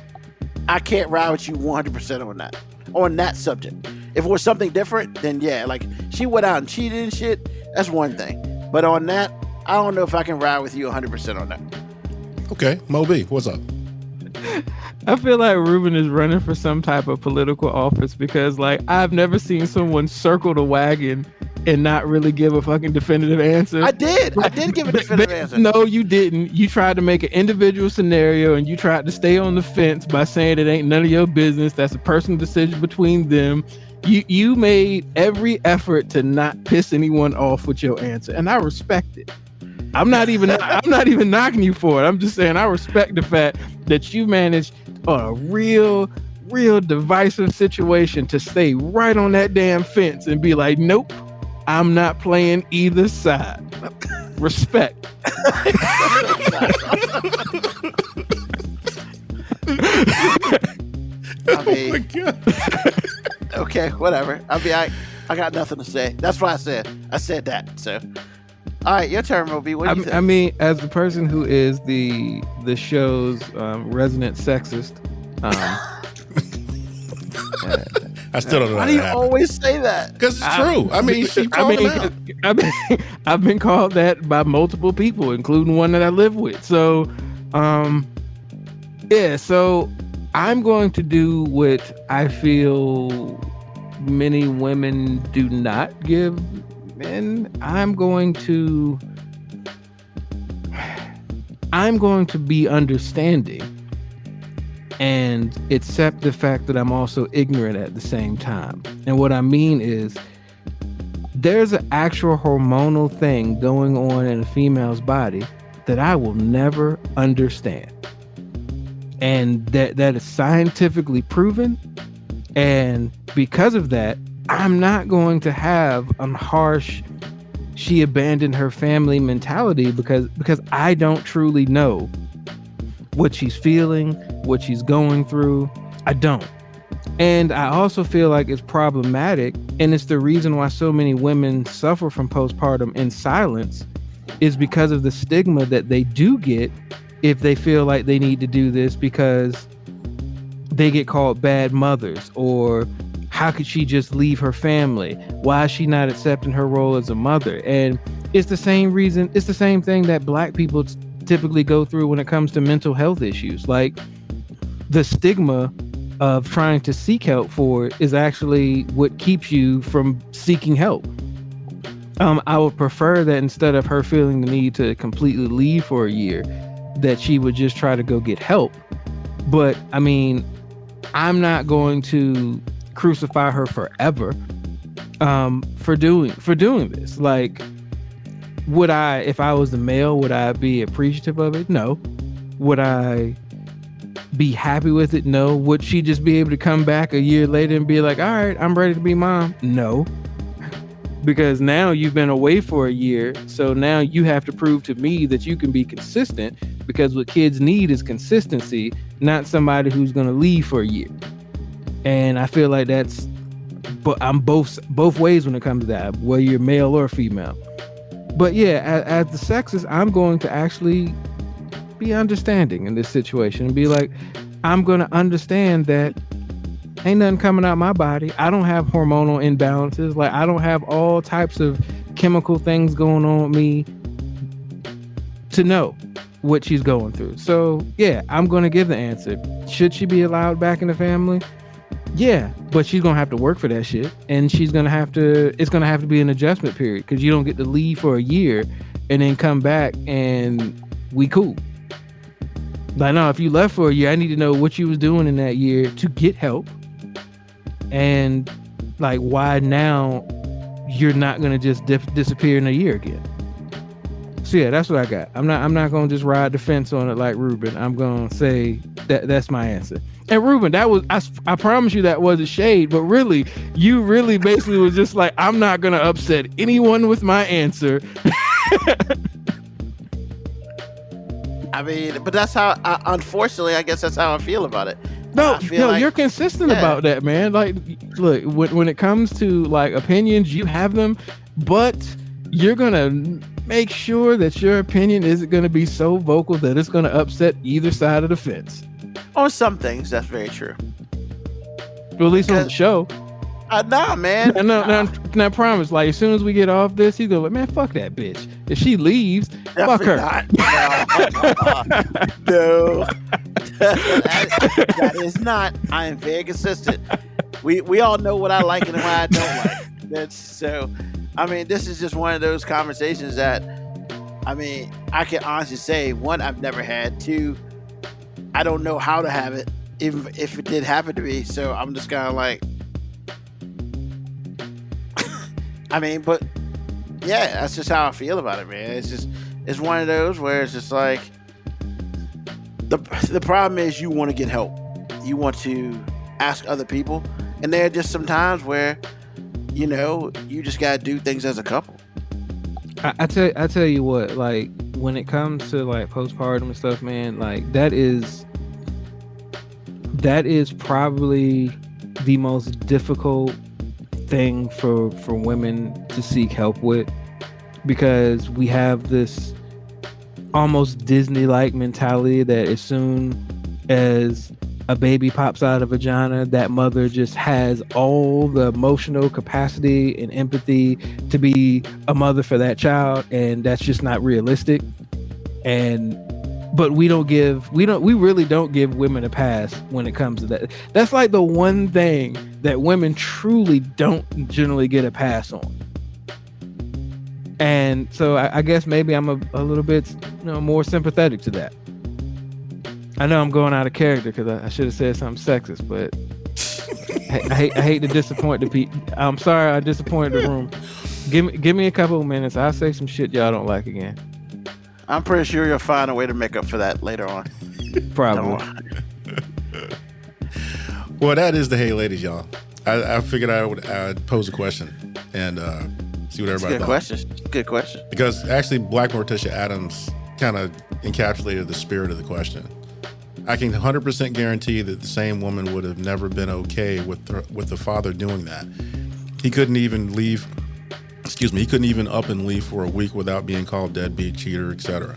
I can't ride with you 100% on that subject. If it was something different, then yeah, like she went out and cheated and shit, that's one thing. But on that, I don't know if I can ride with you 100% on that. Okay, Mo B, what's up? I feel like Ruben is running for some type of political office, because like I've never seen someone circle the wagon and not really give a fucking definitive answer. I did give a definitive answer. No, you didn't. You tried to make an individual scenario, and you tried to stay on the fence by saying it ain't none of your business. That's a personal decision between them. You made every effort to not piss anyone off with your answer, and I respect it. I'm not even knocking you for it. I'm just saying I respect the fact that you managed a real divisive situation to stay right on that damn fence and be like, nope, I'm not playing either side. Respect. I mean, Oh my God. Okay, whatever. I mean, I got nothing to say. That's what I said. I said that. So, all right, your turn, Moby. What do you think? I mean, as the person who is the show's resident sexist, I still don't know. Why do you always say that? Because it's true. I mean, she called him out. I've been called that by multiple people, including one that I live with. So, yeah. So I'm going to do what I feel many women do not give men. I'm going to be understanding and accept the fact that I'm also ignorant at the same time. And what I mean is, there's an actual hormonal thing going on in a female's body that I will never understand. And that is scientifically proven. And because of that, I'm not going to have a harsh, she abandoned her family mentality, because I don't truly know what she's feeling, what she's going through. I don't. And I also feel like it's problematic, and it's the reason why so many women suffer from postpartum in silence, is because of the stigma that they do get if they feel like they need to do this, because they get called bad mothers, or how could she just leave her family? Why is she not accepting her role as a mother? And it's the same reason, it's the same thing that Black people typically go through when it comes to mental health issues. Like, the stigma of trying to seek help for it is actually what keeps you from seeking help. I would prefer that instead of her feeling the need to completely leave for a year, that she would just try to go get help. But I mean, I'm not going to crucify her forever for doing this. Like, would I, if I was the male, would I be appreciative of it? No. Would I be happy with it? No. Would she just be able to come back a year later and be like, all right, I'm ready to be mom? No. Because now you've been away for a year, so now you have to prove to me that you can be consistent, because what kids need is consistency, not somebody who's going to leave for a year. And I feel like that's, but I'm both ways when it comes to that, whether you're male or female. But yeah, as the sexist, I'm going to actually be understanding in this situation and be like, I'm going to understand that ain't nothing coming out my body. I don't have hormonal imbalances. Like, I don't have all types of chemical things going on with me to know what she's going through. So yeah, I'm going to give the answer. Should she be allowed back in the family? Yeah, but she's going to have to work for that shit. And it's going to have to be an adjustment period, because you don't get to leave for a year and then come back and we cool. Like, no, if you left for a year, I need to know what you was doing in that year to get help. And like, why now you're not going to just disappear in a year again. So yeah, that's what I got. I'm not going to just ride the fence on it like Ruben. I'm going to say that's my answer. And Ruben, that was, I promise you that wasn't shade, but really, you really basically was just like, I'm not going to upset anyone with my answer. I mean, but that's how, unfortunately, I guess that's how I feel about it. No, like, you're consistent about that, man. Like, look, when it comes to like opinions, you have them, but you're going to make sure that your opinion isn't going to be so vocal that it's going to upset either side of the fence. On some things, that's very true. Well, at least on the show. Nah, man. No, I promise. Like, as soon as we get off this, he's gonna like, man, fuck that bitch. If she leaves, fuck her. No. That is not. I am very consistent. We all know what I like and what I don't like. That's so. I mean, this is just one of those conversations that, I mean, I can honestly say, one, I've never had. Two, I don't know how to have it, even if it did happen to me. So I'm just kind of like, I mean, but yeah, that's just how I feel about it, man. It's one of those where it's just like, the problem is you want to get help. You want to ask other people. And there are just some times where, you know, you just got to do things as a couple. I tell you what, like, when it comes to like postpartum and stuff, man, like that is probably the most difficult thing for women to seek help with, because we have this almost Disney-like mentality that as soon as a baby pops out of a vagina, that mother just has all the emotional capacity and empathy to be a mother for that child, and that's just not realistic. But we really don't give women a pass when it comes to that. That's like the one thing that women truly don't generally get a pass on. And so I guess maybe I'm a little bit, more sympathetic to that. I know I'm going out of character because I should have said something sexist, but I hate to disappoint the people. I'm sorry I disappointed the room. Give me a couple of minutes. I'll say some shit y'all don't like again. I'm pretty sure you'll find a way to make up for that later on. Probably. Well, that is the Hey Ladies, y'all. I figured I'd pose a question and see what everybody thought. Good question. Because actually, Black Morticia Adams kind of encapsulated the spirit of the question. I can 100% guarantee that the same woman would have never been okay with the father doing that. He couldn't even leave. He couldn't even up and leave for a week without being called deadbeat, cheater, etc.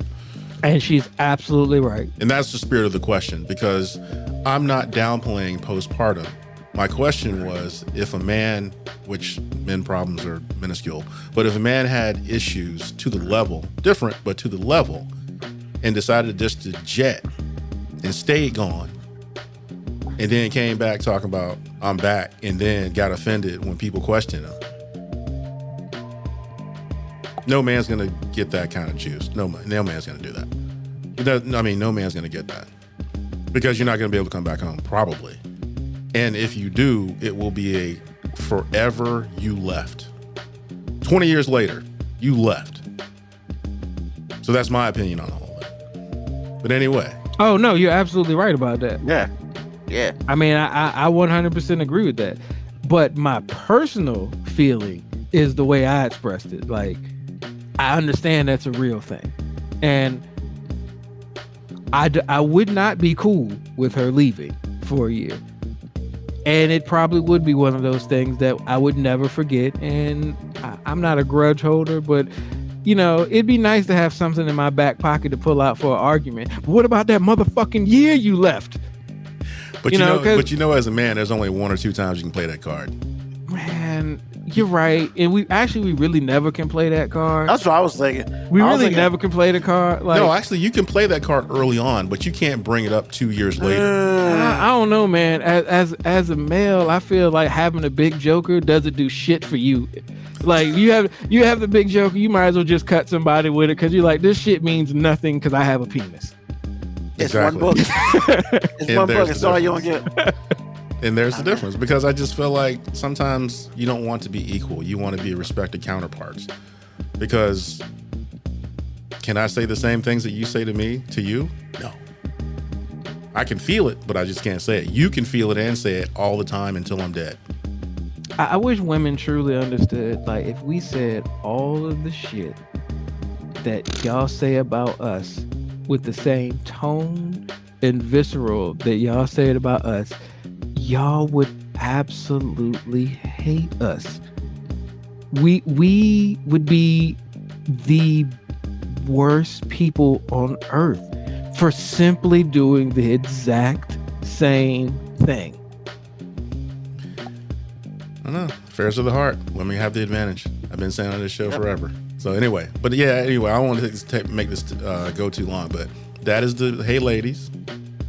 And she's absolutely right. And that's the spirit of the question, because I'm not downplaying postpartum. My question was, if a man, which men problems are minuscule, but if a man had issues to the level, different, but to the level, and decided just to jet and stay gone, and then came back talking about I'm back, and then got offended when people question him. No man's gonna get that kind of juice. No man's gonna do that. No man's gonna get that because you're not gonna be able to come back home, probably. And if you do, it will be a forever you left. 20 years later, you left. So that's my opinion on the whole thing. But anyway. Oh no, you're absolutely right about that. Yeah. I mean, I 100% agree with that. But my personal feeling is the way I expressed it. Like, I understand that's a real thing, and I would not be cool with her leaving for a year. And it probably would be one of those things that I would never forget. And I'm not a grudge holder, but you know, it'd be nice to have something in my back pocket to pull out for an argument. But what about that motherfucking year you left? But you know, as a man, there's only one or two times you can play that card. Man, you're right. And we really never can play that card. That's what I was thinking. We never can play the card. Like, no, actually, you can play that card early on, but you can't bring it up 2 years later. I don't know, man. As a male, I feel like having a big joker doesn't do shit for you. Like, you have the big joker, you might as well just cut somebody with it because you're like, this shit means nothing because I have a penis. It's Exactly. one book. It's one book. It's all you don't get. And there's the difference, because I just feel like sometimes you don't want to be equal. You want to be respected counterparts. Because can I say the same things that you say to me, to you? No. I can feel it, but I just can't say it. You can feel it and say it all the time until I'm dead. I wish women truly understood, like, if we said all of the shit that y'all say about us with the same tone and visceral that y'all say it about us, y'all would absolutely hate us. We would be the worst people on earth for simply doing the exact same thing. I don't know. Affairs of the heart. Women have the advantage. I've been saying on this show forever. So anyway, I don't want to make this go too long, but that is the hey ladies.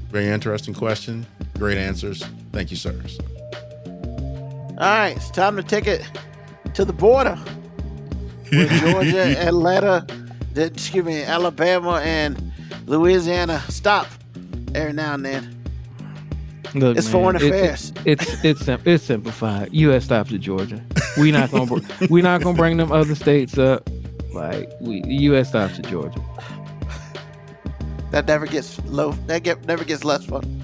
Very interesting question. Great answers. Thank you, sirs. All right, it's time to take it to the border with Georgia, Alabama, and Louisiana stop every now and then. Look, it's man, foreign affairs. It's simplified. U.S. stops at Georgia. We're not gonna bring them other states up. Like, U.S. stops at Georgia. That never gets low. Never gets less fun.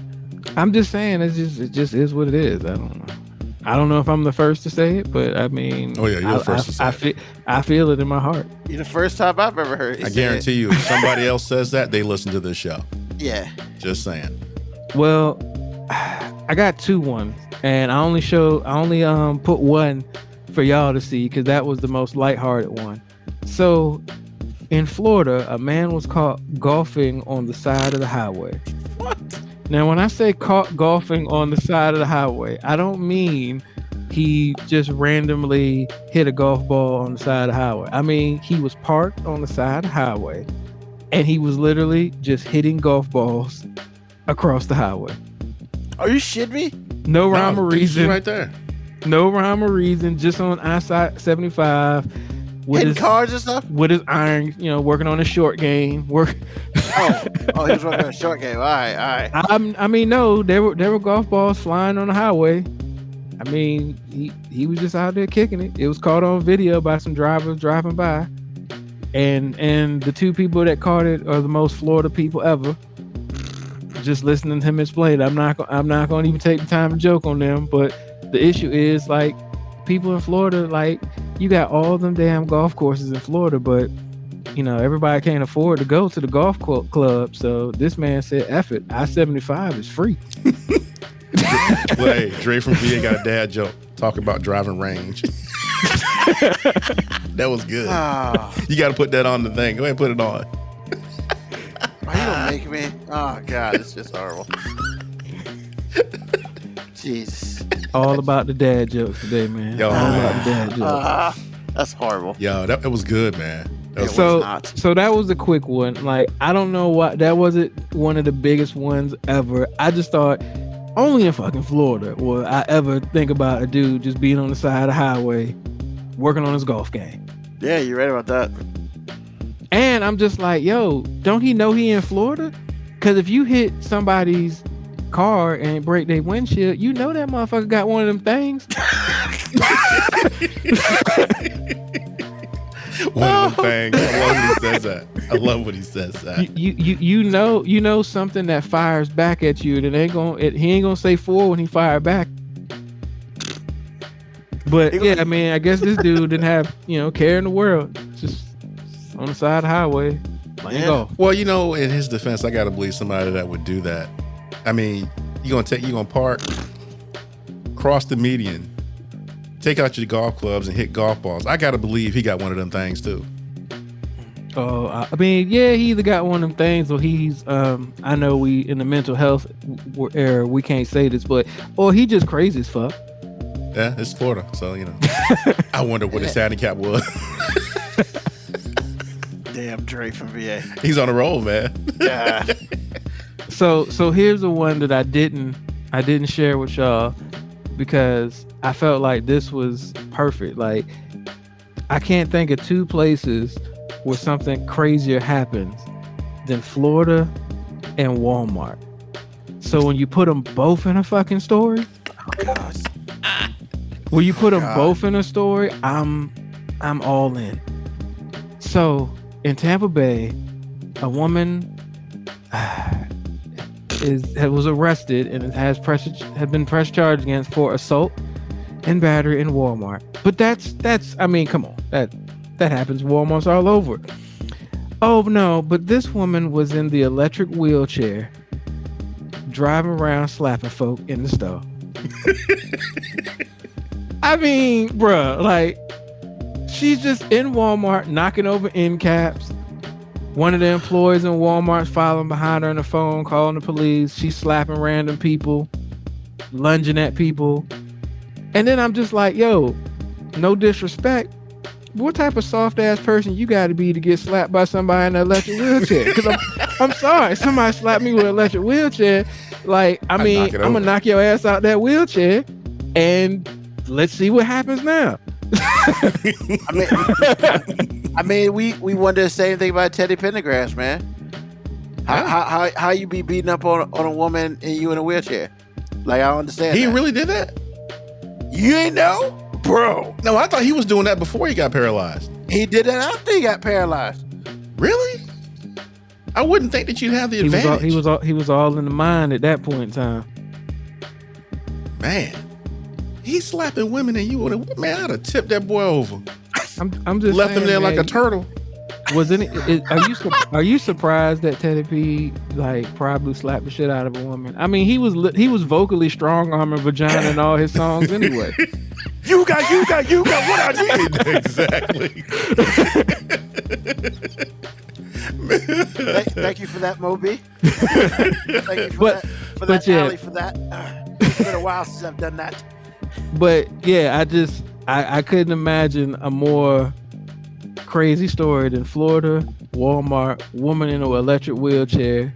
I'm just saying, it just is what it is. I don't know if I'm the first to say it, but I mean, oh yeah, you're the first to say it. I feel it in my heart. You're the first time I've ever heard it. I guarantee you, if somebody else says that, they listen to this show. Yeah. Just saying. Well, I got 2 ones, and I only put one for y'all to see because that was the most lighthearted one. So, in Florida, a man was caught golfing on the side of the highway. What? Now, when I say caught golfing on the side of the highway, I don't mean he just randomly hit a golf ball on the side of the highway. I mean, he was parked on the side of the highway, and he was literally just hitting golf balls across the highway. Are you shitting me? No rhyme or reason. Right there. No rhyme or reason. Just on I-75. Hitting cars and stuff? With his iron, working on his short game. Oh, he was working on a short game. All right. I mean, no, there were golf balls flying on the highway. I mean, he was just out there kicking it. It was caught on video by some drivers driving by, and the 2 people that caught it are the most Florida people ever. Just listening to him explain, I'm not going to even take the time to joke on them. But the issue is, like, people in Florida, like, you got all them damn golf courses in Florida, but everybody can't afford to go to the golf club. So this man said, F it, I-75 is free. Well, hey, Dre from VA got a dad joke talking about driving range. That was good. You got to put that on the thing. Go ahead and put it on. Why you don't make me? Oh God, it's just horrible. Jesus. All about the dad jokes today, man. Yo, all about the dad jokes. That's horrible. Yo, that was good, man. So that was a quick one. Like, I don't know why that wasn't one of the biggest ones ever. I just thought only in fucking Florida will I ever think about a dude just being on the side of the highway working on his golf game. Yeah, you're right about that. And I'm just like, yo, don't he know he in Florida? Because if you hit somebody's car and break their windshield, you know that motherfucker got one of them things. One of them things. I love when he says that. I love when he says that. You know something that fires back at you that he ain't gonna say for when he fired back. But yeah, I mean, I guess this dude didn't have care in the world. Just on the side of the highway. Go. Well, in his defense, I gotta believe somebody that would do that. I mean, you gonna park, cross the median, take out your golf clubs and hit golf balls. I gotta believe he got one of them things too. Oh, I mean, yeah, he either got one of them things or he's I know we in the mental health era we can't say this, but or he just crazy as fuck. Yeah, it's Florida, so I wonder what his handicap was. Damn, Dre from VA. He's on a roll, man. Yeah. So here's the one that I didn't share with y'all because I felt like this was perfect. Like, I can't think of two places where something crazier happens than Florida and Walmart. So when you put them both in a fucking story, when you put them both in a story, I'm all in. So in Tampa Bay, a woman was arrested and has been press charged against for assault and battery in Walmart. But that's I mean, come on, that happens. Walmart's all over. Oh no, but this woman was in the electric wheelchair, driving around slapping folk in the store. I mean, bruh, like, she's just in Walmart knocking over end caps. One of the employees in Walmart's following behind her on the phone, calling the police. She's slapping random people, lunging at people. And then I'm just like, yo, no disrespect, but what type of soft ass person you got to be to get slapped by somebody in an electric wheelchair? Because I'm sorry, somebody slapped me with an electric wheelchair. Like, I mean, I'm gonna knock your ass out that wheelchair, and let's see what happens now. I mean, we wonder the same thing about Teddy Pendergrass, man. How you be beating up on a woman and you in a wheelchair? Like, I don't understand. He really did that? You ain't know, bro? No, I thought he was doing that before he got paralyzed. He did that after he got paralyzed. Really? I wouldn't think that you'd have the advantage. He was all in the mind at that point in time. Man, he's slapping women and you would have, man, I'd have tipped that boy over. I'm just left saying, him there man, like a turtle. Are you surprised that Teddy P probably slapped the shit out of a woman? I mean, he was vocally strong arming vagina in all his songs anyway. You got what I need. Exactly. Thank you for that, Moby. Thank you for that, Allie, for that. It's been a while since I've done that. But yeah, I couldn't imagine a more crazy story than Florida, Walmart, woman in an electric wheelchair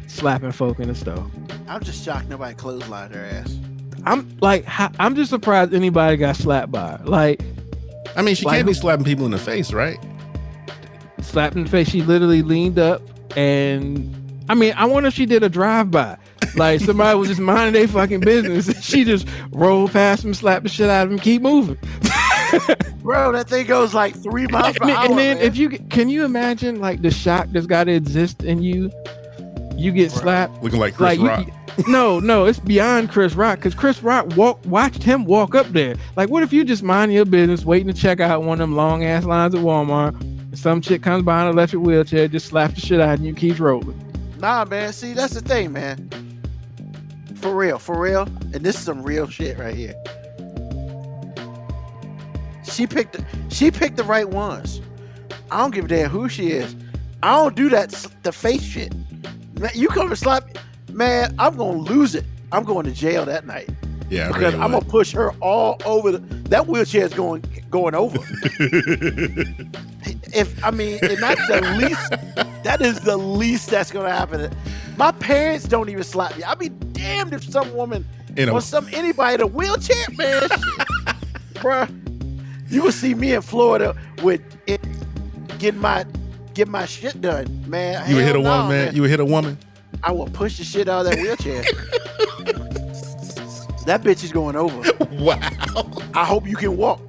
slapping folk in the store. I'm just shocked nobody clotheslined her ass. I'm just surprised anybody got slapped by her. Like, I mean, she can't be slapping people in the face, right? Slapped in the face. She literally leaned up, and I mean, I wonder if she did a drive-by. Like, somebody was just minding their fucking business. She just rolled past him, slapped the shit out of him, keep moving. Bro, that thing goes like 3 miles per hour. And then man. Can you imagine like the shock that's got to exist in you? You get slapped. Looking like Chris Rock. No, it's beyond Chris Rock, because Chris Rock watched him walk up there. Like, what if you just mind your business, waiting to check out one of them long ass lines at Walmart, and some chick comes by in an electric wheelchair, just slaps the shit out of you, and keeps rolling. Nah, man. See, that's the thing, man. For real. And this is some real shit right here. She picked the right ones. I don't give a damn who she is. I don't do the face shit. Man, you come and slap me, man, I'm gonna lose it. I'm going to jail that night. Yeah, because I'm gonna push her all over. That wheelchair is going over. And that's the least. That is the least that's gonna happen. My parents don't even slap me. I'd be damn damned if some woman You know, or anybody in a wheelchair, man. Bruh, you will see me in Florida with it, get my shit done, man. you would hit a Hell no, woman, man. You would hit a woman. I will push the shit out of that wheelchair. That bitch is going over. Wow. I hope you can walk.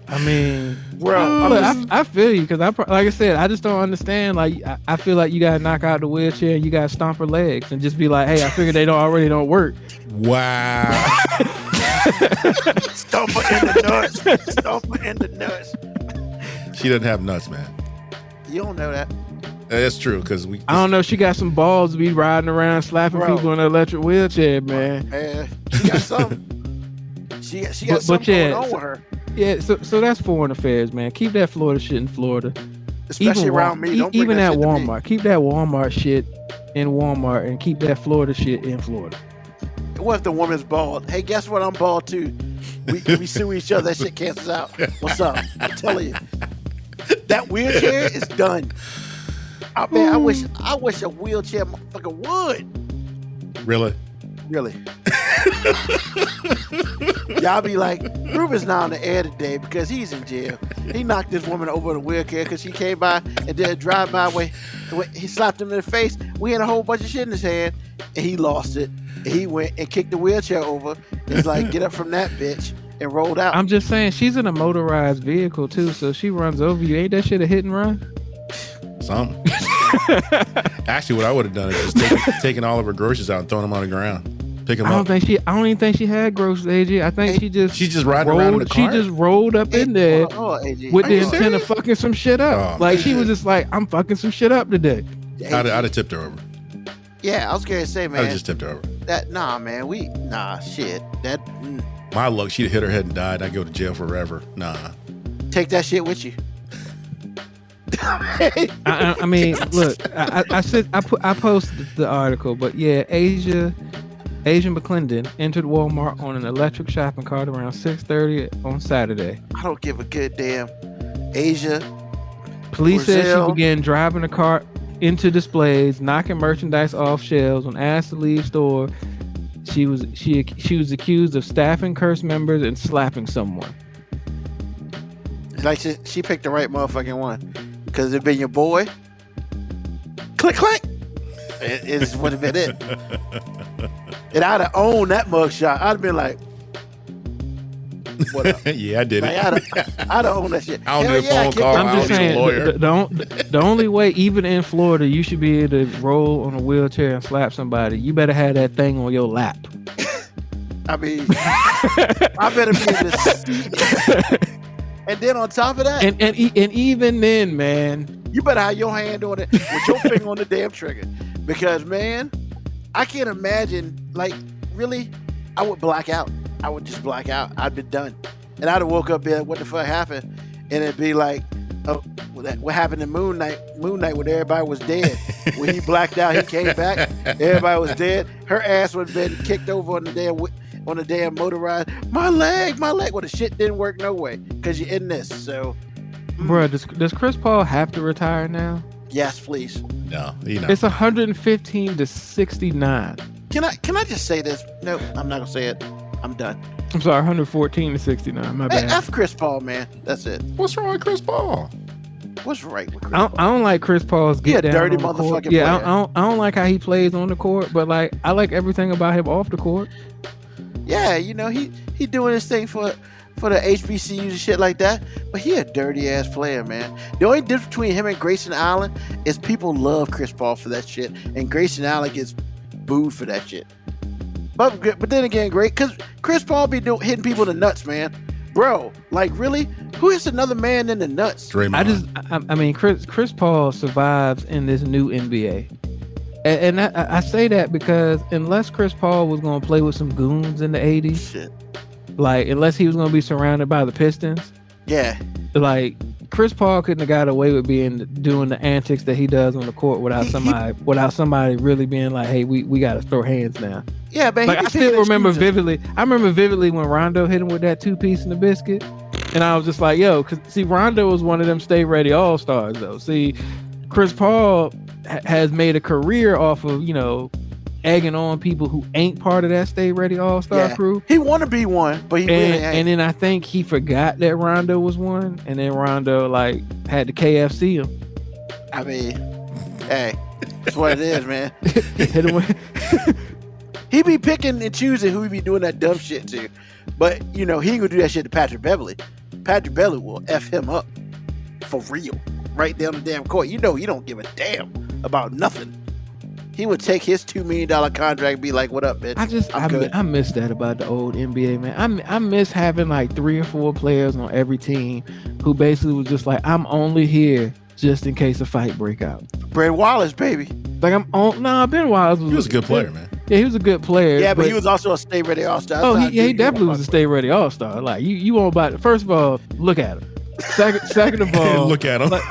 I mean, Bro, look, I feel you because like I said, I just don't understand. Like I feel like you gotta knock out the wheelchair, and you gotta stomp her legs, and just be like, "Hey, I figured they already don't work." Wow. Stomp her in the nuts. Stomp her in the nuts. She doesn't have nuts, man. You don't know that. That's true because I don't know. She got some balls to be riding around slapping Bro. people in an electric wheelchair, man. Man, she got something. She got something going on with her. Yeah, so that's foreign affairs, man. Keep that Florida shit in Florida. Especially around me. Don't bring even that at shit to me. Walmart. Keep that Walmart shit in Walmart, and keep that Florida shit in Florida. What if the woman's bald? Hey, guess what? I'm bald too. We sue each other. That shit cancels out. What's up? I'm telling you, that wheelchair is done. Man, I wish a wheelchair motherfucker would. really. Really. Y'all be like, Ruben's not on the air today because he's in jail. He knocked this woman over the wheelchair because she came by and did a drive-by way. He slapped him in the face. We had a whole bunch of shit in his hand, and he lost it. And he went and kicked the wheelchair over. It's like, get up from that bitch, and rolled out. I'm just saying, she's in a motorized vehicle too, so she runs over you. Ain't that shit a hit and run? Something. Actually, what I would have done is just taken all of her groceries out and thrown them on the ground. Pick them I don't up. even think she had groceries, AJ. I think She's just riding around in the She car? just rolled up in there AJ. with Are the you intent of serious? fucking some shit up. Oh, like man. she was just like, I'm fucking some shit up today. I'd have tipped her over. Yeah, I was gonna say, I'd man. have just tipped her over. Shit. That My luck, she'd have hit her head and died. I'd go to jail forever. Nah. take that shit with you. I mean, look, I posted the article, but yeah, Asia McClendon entered Walmart on an electric shopping cart around 6:30 on Saturday. I don't give a good damn. Asia. Police said Brazil. she began driving the cart into displays, knocking merchandise off shelves. When asked to leave store, she was accused of staffing curse members and slapping someone. Like she picked the right motherfucking one. Because it'd been your boy. Click, click. It would have been it. And I'd have owned that mugshot. I'd have been like, what up? Yeah, I did Like, it. I'd have owned that shit. I don't Hell need a phone get call. that I'm just I don't need a saying, lawyer. the only way, even in Florida, you should be able to roll on a wheelchair and slap somebody. You better have that thing on your lap. I mean, I better be in the seat. And then on top of that, And even then, man, you better have your hand on it with your finger on the damn trigger. Because, man, I can't imagine, like, really, I would black out. I would just black out. I'd be done. And I'd have woke up and what the fuck happened? And it'd be like, oh, what happened in Moon Knight when everybody was dead. When he blacked out, he came back, everybody was dead. Her ass would have been kicked over on the damn motorized. My leg. Well, the shit didn't work no way because you're in this. So, bro, does Chris Paul have to retire now? yes, please. No, you know. It's 115 to 69. Can I just say this? No, I'm not gonna say it. I'm done. I'm sorry, 114 to 69. My Hey, bad. F Chris Paul, man. That's it. What's wrong with Chris Paul? What's right with Chris I Paul? don't like Chris Paul's He a get down dirty on the court. motherfucking Yeah, player. I don't like how he plays on the court, but like I like everything about him off the court. Yeah, you know he doing his thing for the HBCUs and shit like that. But he a dirty ass player, man. The only difference between him and Grayson Allen is people love Chris Paul for that shit, and Grayson Allen gets booed for that shit. But then again, great because Chris Paul be hitting people in the nuts, man. Bro, like really, who hits another man in the nuts? Draymond. I mean, Chris Paul survives in this new NBA. And I say that because unless Chris Paul was going to play with some goons in the 80s, Shit. like unless he was going to be surrounded by the Pistons, Yeah. like Chris Paul couldn't have got away with doing the antics that he does on the court without somebody really being like, hey, we got to throw hands now. Yeah, man. Like I still remember vividly. I remember vividly when Rondo hit him with that 2-piece in the biscuit, and I was just like, yo, because see, Rondo was one of them stay ready all stars though. See, Chris Paul has made a career off of egging on people who ain't part of that Stay Ready All-Star crew. He want to be one, but he really ain't. And then I think he forgot that Rondo was one, and then Rondo like had to KFC him. I mean, hey, that's what it is, man. Hit him with- He be picking and choosing who he be doing that dumb shit to. But, he ain't gonna do that shit to Patrick Beverly. Patrick Beverly will F him up for real. Right down the damn court. He don't give a damn about nothing. He would take his $2 million contract and be like, what up, bitch? I miss that about the old NBA, man. I miss having like 3 or 4 players on every team who basically was just like, I'm only here just in case a fight break out. Brad Wallace, baby. Like Ben Wallace He was a good player, man. Yeah, he was a good player. Yeah, but he was also a Stay Ready All-Star. Oh, he definitely was a Stay Ready All-Star. Like you won't buy it. First of all, look at him. Second of all, look at him. Like,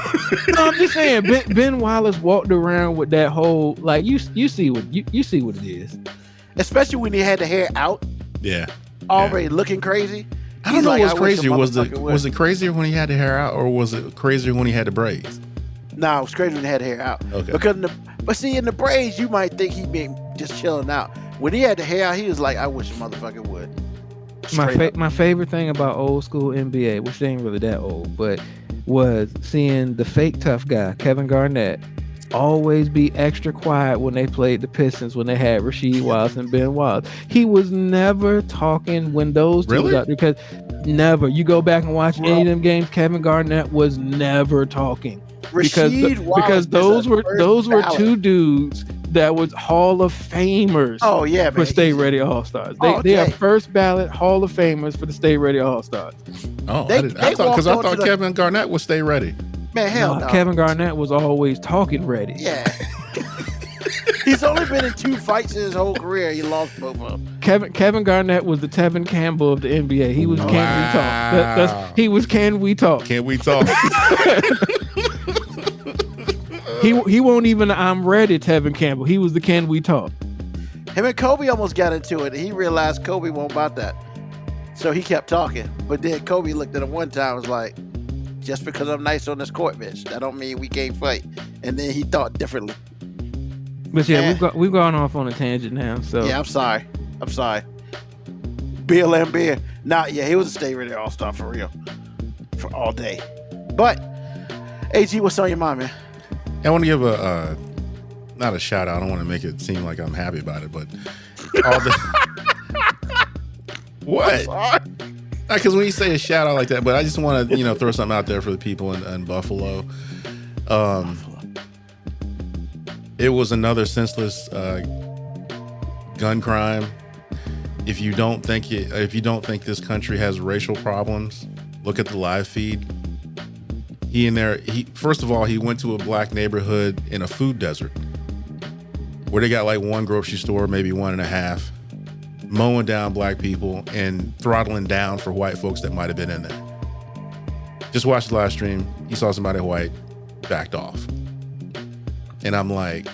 no, I'm just saying, Ben Wallace walked around with that whole like you see what it is. Especially when he had the hair out. Yeah. Already looking crazy. I don't know what's crazier. Was it crazier when he had the hair out, or was it crazier when he had the braids? No, it was crazy when he had the hair out. Okay. Because in the braids, you might think he been just chilling out. When he had the hair out, he was like, I wish a motherfucker would. My favorite thing about old school NBA, which ain't really that old, but was seeing the fake tough guy, Kevin Garnett, always be extra quiet when they played the Pistons when they had Rasheed Wallace and Ben Wallace. He was never talking when those two was out there, because never. You go back and watch any of them games, Kevin Garnett was never talking. Because those were two dudes that was Hall of Famers. Oh yeah, for Stay Ready All Stars. They are first ballot Hall of Famers for the Stay Ready All Stars. Oh, I thought Kevin Garnett would Stay Ready. Man, hell no. Kevin Garnett was always talking ready. Yeah. He's only been in 2 fights in his whole career. He lost both of them. Kevin Garnett was the Tevin Campbell of the NBA. He was Can We Talk. He was Can We Talk. Can We Talk? He won't even I'm ready Tevin Campbell. He was the Can We Talk. Him and Kobe almost got into it. He realized Kobe won't about that. So he kept talking. But then Kobe looked at him one time and was like, just because I'm nice on this court, bitch, that don't mean we can't fight. And then he thought differently. But yeah, we've gone off on a tangent now. So yeah, I'm sorry. Bill and Beer. He was a Stay Ready All-Star for real. For all day. But AG, what's on your mind, man? I want to give not a shout out. I don't want to make it seem like I'm happy about it, but all the what? Because when you say a shout out like that, but I just want to throw something out there for the people in Buffalo. It was another senseless gun crime. If you don't think this country has racial problems, look at the live feed. First of all, he went to a black neighborhood in a food desert where they got like 1 grocery store, maybe 1.5, mowing down black people and throttling down for white folks that might have been in there. Just watched the live stream. He saw somebody white, backed off. And I'm like,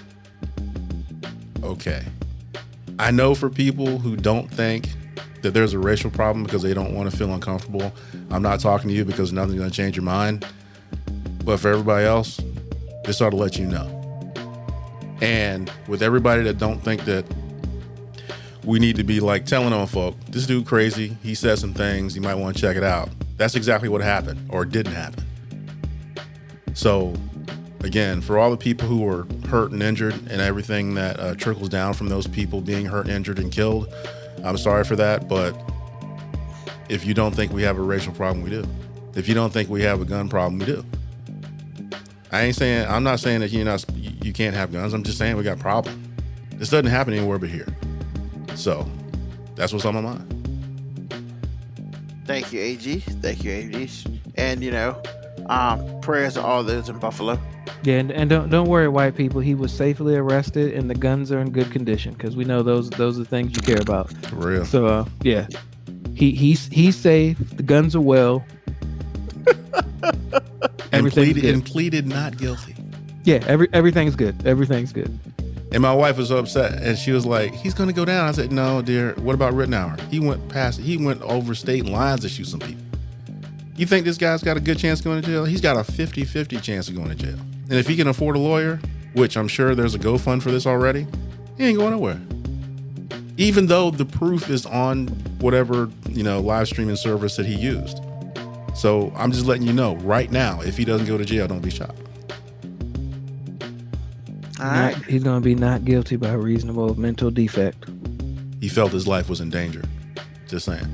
okay. I know for people who don't think that there's a racial problem because they don't want to feel uncomfortable, I'm not talking to you because nothing's going to change your mind. But for everybody else, this ought to let you know. And with everybody that don't think that we need to be like telling on folk, this dude crazy, he said some things, you might want to check it out. That's exactly what happened or didn't happen. So again, for all the people who were hurt and injured and everything that trickles down from those people being hurt, injured, and killed, I'm sorry for that. But if you don't think we have a racial problem, we do. If you don't think we have a gun problem, we do. I'm not saying that you can't have guns. I'm just saying we got a problem. This doesn't happen anywhere but here. So that's what's on my mind. Thank you, AG. And prayers to all those in Buffalo. Yeah, and don't worry, white people. He was safely arrested, and the guns are in good condition because we know those are the things you care about. For real. So yeah, he's safe. The guns are well. and pleaded not guilty. Yeah, everything's good. Everything's good. And my wife was upset, and she was like, "He's gonna go down." I said, "No, dear. What about Rittenhour? He went over state lines to shoot some people. You think this guy's got a good chance of going to jail? He's got a 50-50 chance of going to jail. And if he can afford a lawyer, which I'm sure there's a GoFund for this already, He ain't going nowhere. Even though the proof is on whatever, live streaming service that he used. So I'm just letting you know right now, if he doesn't go to jail, don't be shocked. All right. He's going to be not guilty by reasonable mental defect. He felt his life was in danger. Just saying.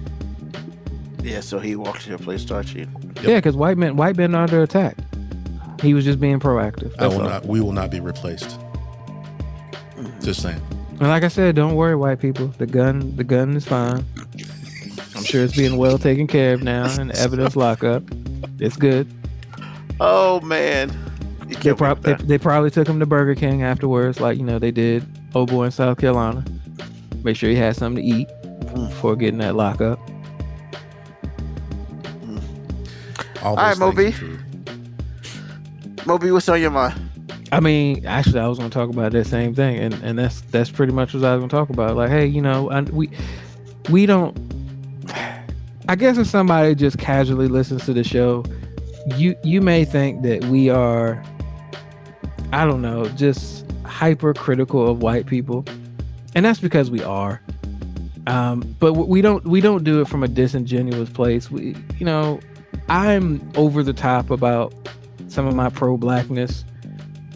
Yeah, so he walked to your place, start cheating. Yep. Yeah, because white men are under attack. He was just being proactive. We will not be replaced. Just saying. And like I said, don't worry, white people. The gun is fine. I'm sure it's being well taken care of now in the evidence lockup. It's good. Oh man. They probably took him to Burger King afterwards, like they did old boy in South Carolina. Make sure he had something to eat before getting that lockup. All right, Moby. True. Moby, what's on your mind? I mean, actually, I was going to talk about that same thing, and that's pretty much what I was going to talk about. Like, hey, we don't. I guess if somebody just casually listens to the show, you may think that we are, I don't know, just hypercritical of white people, and that's because we are. But we don't do it from a disingenuous place. I'm over the top about some of my pro-blackness.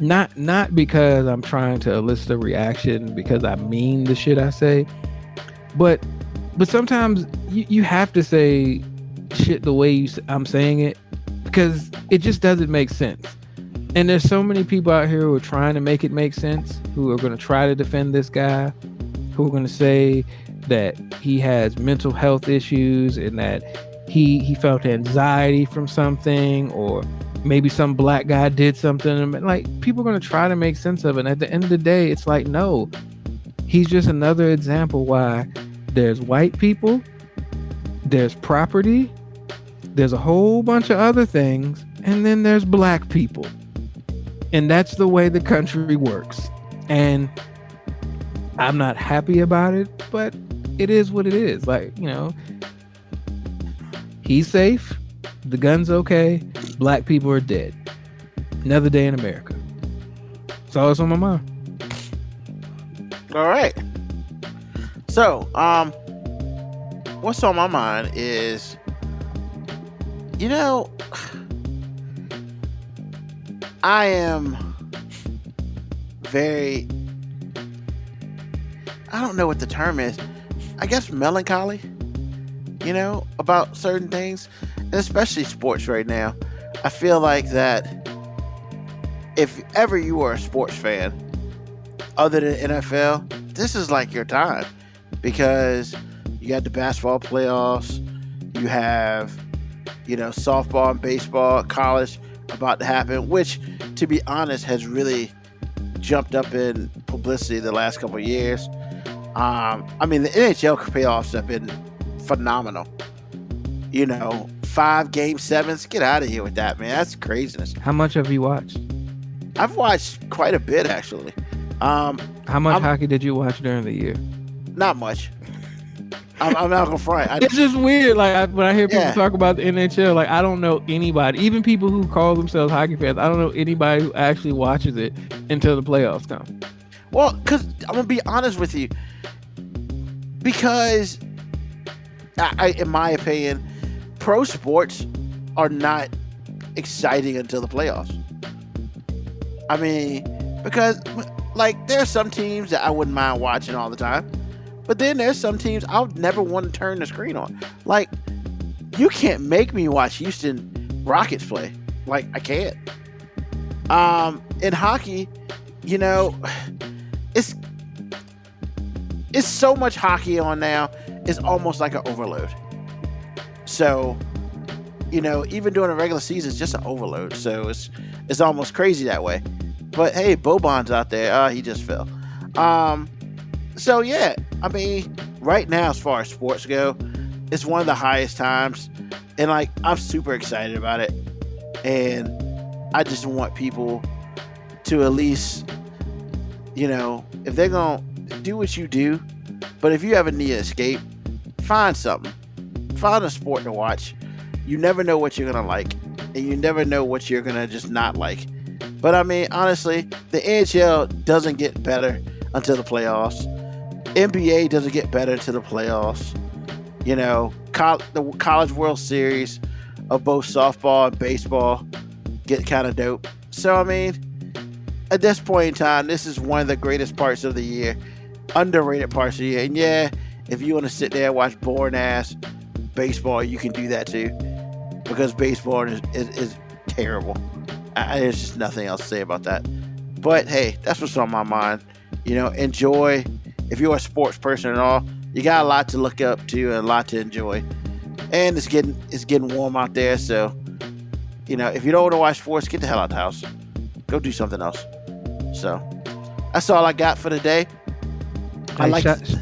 Not because I'm trying to elicit a reaction because I mean the shit I say, but sometimes you have to say shit the way I'm saying it because it just doesn't make sense. And there's so many people out here who are trying to make it make sense, who are going to try to defend this guy, who are going to say that he has mental health issues and that he felt anxiety from something, or maybe some black guy did something. Like, people are going to try to make sense of it. And at the end of the day, it's like, no, he's just another example why there's white people, there's property, there's a whole bunch of other things, and then there's black people. And that's the way the country works. And I'm not happy about it, but it is what it is. Like, he's safe. The gun's okay. Black people are dead. Another day in America. That's all that's on my mind. All right. So, what's on my mind is, I am very, I don't know what the term is. I guess melancholy, about certain things, and especially sports right now. I feel like that if ever you are a sports fan, other than NFL, this is like your time, because you got the basketball playoffs, you have, softball and baseball, college about to happen, which, to be honest, has really jumped up in publicity the last couple of years. The NHL playoffs have been phenomenal. 5 Game 7s. Get out of here with that, man. That's craziness. How much have you watched? I've watched quite a bit, actually. How much hockey did you watch during the year? Not much. I'm not gonna front. It's just weird. Like, when I hear people talk about the NHL, like, I don't know anybody, even people who call themselves hockey fans, I don't know anybody who actually watches it until the playoffs come. Well, because I'm gonna be honest with you, because in my opinion, pro sports are not exciting until the playoffs. Because there are some teams that I wouldn't mind watching all the time, but then there's some teams I would never want to turn the screen on. Like, you can't make me watch Houston Rockets play. Like, I can't. In hockey, it's so much hockey on now, it's almost like an overload. So, even during a regular season, it's just an overload. So it's almost crazy that way. But hey, Boban's out there. He just fell. So yeah, right now, as far as sports go, it's one of the highest times, and I'm super excited about it. And I just want people to at least, if they're gonna do what you do, but if you ever need an escape, find something. Find a sport to watch. You never know what you're gonna like, and you never know what you're gonna just not like. But honestly, the NHL doesn't get better until the playoffs. NBA doesn't get better until the playoffs. You know, the College World Series of both softball and baseball get kind of dope. So, I mean, at this point in time, this is one of the greatest parts of the year, underrated parts of the year. And yeah, if you want to sit there and watch boring-ass baseball, you can do that too, because baseball is terrible. There's just nothing else to say about that. But hey, that's what's on my mind. You know, enjoy. If you're a sports person at all, you got a lot to look up to and a lot to enjoy. And it's getting warm out there, so you know, if you don't want to watch sports, get the hell out of the house. Go do something else. So that's all I got for today.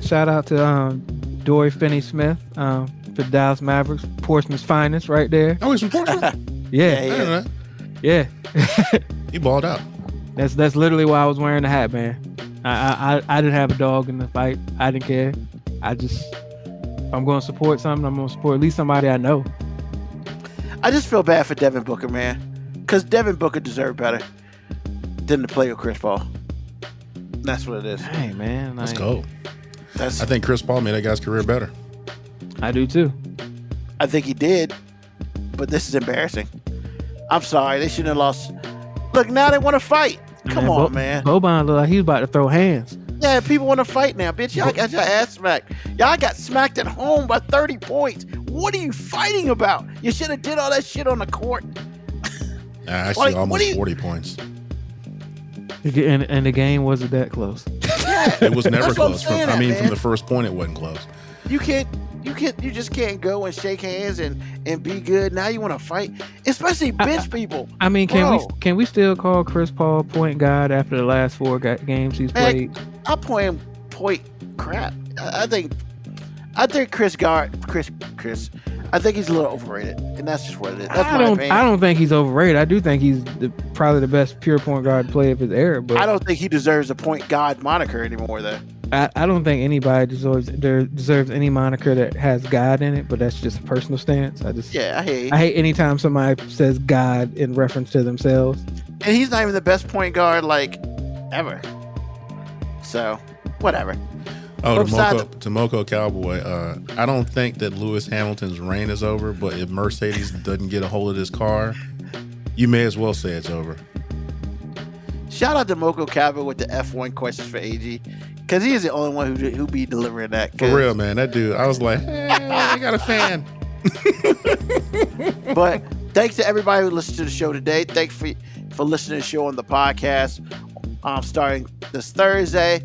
Shout out to Dory Finney-Smith for Dallas Mavericks, Portsmouth's finest, right there. Oh, he's from Portsmouth? Yeah. Yeah. He balled out. That's literally why I was wearing the hat, man. I didn't have a dog in the fight. I didn't care. If I'm going to support something, I'm going to support at least somebody I know. I just feel bad for Devin Booker, man, because Devin Booker deserved better than to play with Chris Paul. That's what it is. Hey, man. Let's go. I think Chris Paul made that guy's career better. I do too. I think he did, but this is embarrassing. I'm sorry. They shouldn't have lost. Look, now they want to fight. Come on, man. Boban looked like he was about to throw hands. Yeah, people want to fight now, bitch. Y'all got your ass smacked. Y'all got smacked at home by 30 points. What are you fighting about? You should have did all that shit on the court. Actually, almost 40 points. And the game wasn't that close. Yeah, It was never that's what I'm close. saying, From man. the first point, it wasn't close. You just can't go and shake hands and be good. Now you want to fight, especially bench people. I mean, Bro. can we still call Chris Paul point guard after the last 4 games he's played? I'm playing point crap. I think Chris. I think he's a little overrated, and that's just what it is. That's my opinion. I don't think he's overrated. I do think he's probably the best pure point guard player of his era. But I don't think he deserves a point guard moniker anymore, though. I don't think anybody deserves any moniker that has God in it. But that's just a personal stance. I hate. I hate anytime somebody says God in reference to themselves. And he's not even the best point guard like ever. So whatever. Oh, to Moco Cowboy, I don't think that Lewis Hamilton's reign is over, but if Mercedes doesn't get a hold of this car, you may as well say it's over. Shout out to Moco Cowboy with the F1 questions for AG, because he is the only one who be delivering that. For real, man. That dude, I was like, hey, I got a fan. But thanks to everybody who listened to the show today. Thanks for listening to the show on the podcast. Starting this Thursday.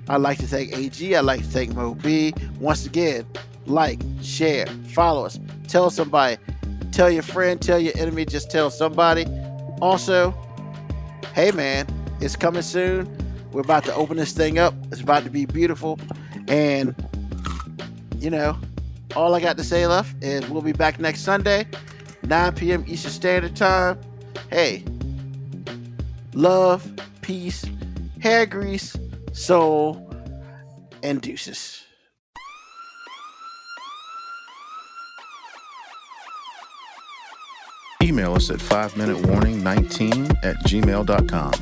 I'd like to thank AG. I'd like to thank Mo B. Once again, like, share, follow us. Tell somebody. Tell your friend. Tell your enemy. Just tell somebody. Also, hey, man, it's coming soon. We're about to open this thing up. It's about to be beautiful. And, you know, all I got to say left is we'll be back next Sunday, 9 p.m. Eastern Standard Time. Hey, love, peace, hair grease, soul, and deuces. Email us at 5minutewarning19@gmail.com.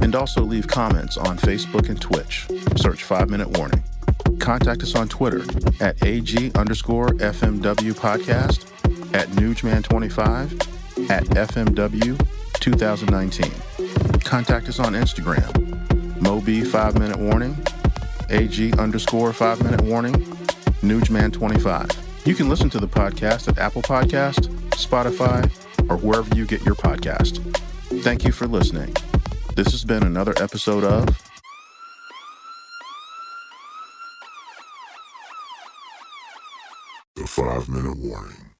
And also leave comments on Facebook and Twitch. Search 5 Minute Warning. Contact us on Twitter at AG_FMW Podcast, at Newsman25, at FMW 2019. Contact us on Instagram, Moby 5 Minute Warning, AG_5 Minute Warning, Newsman25. You can listen to the podcast at Apple Podcast, Spotify, or wherever you get your podcast. Thank you for listening. This has been another episode of The 5 Minute Warning.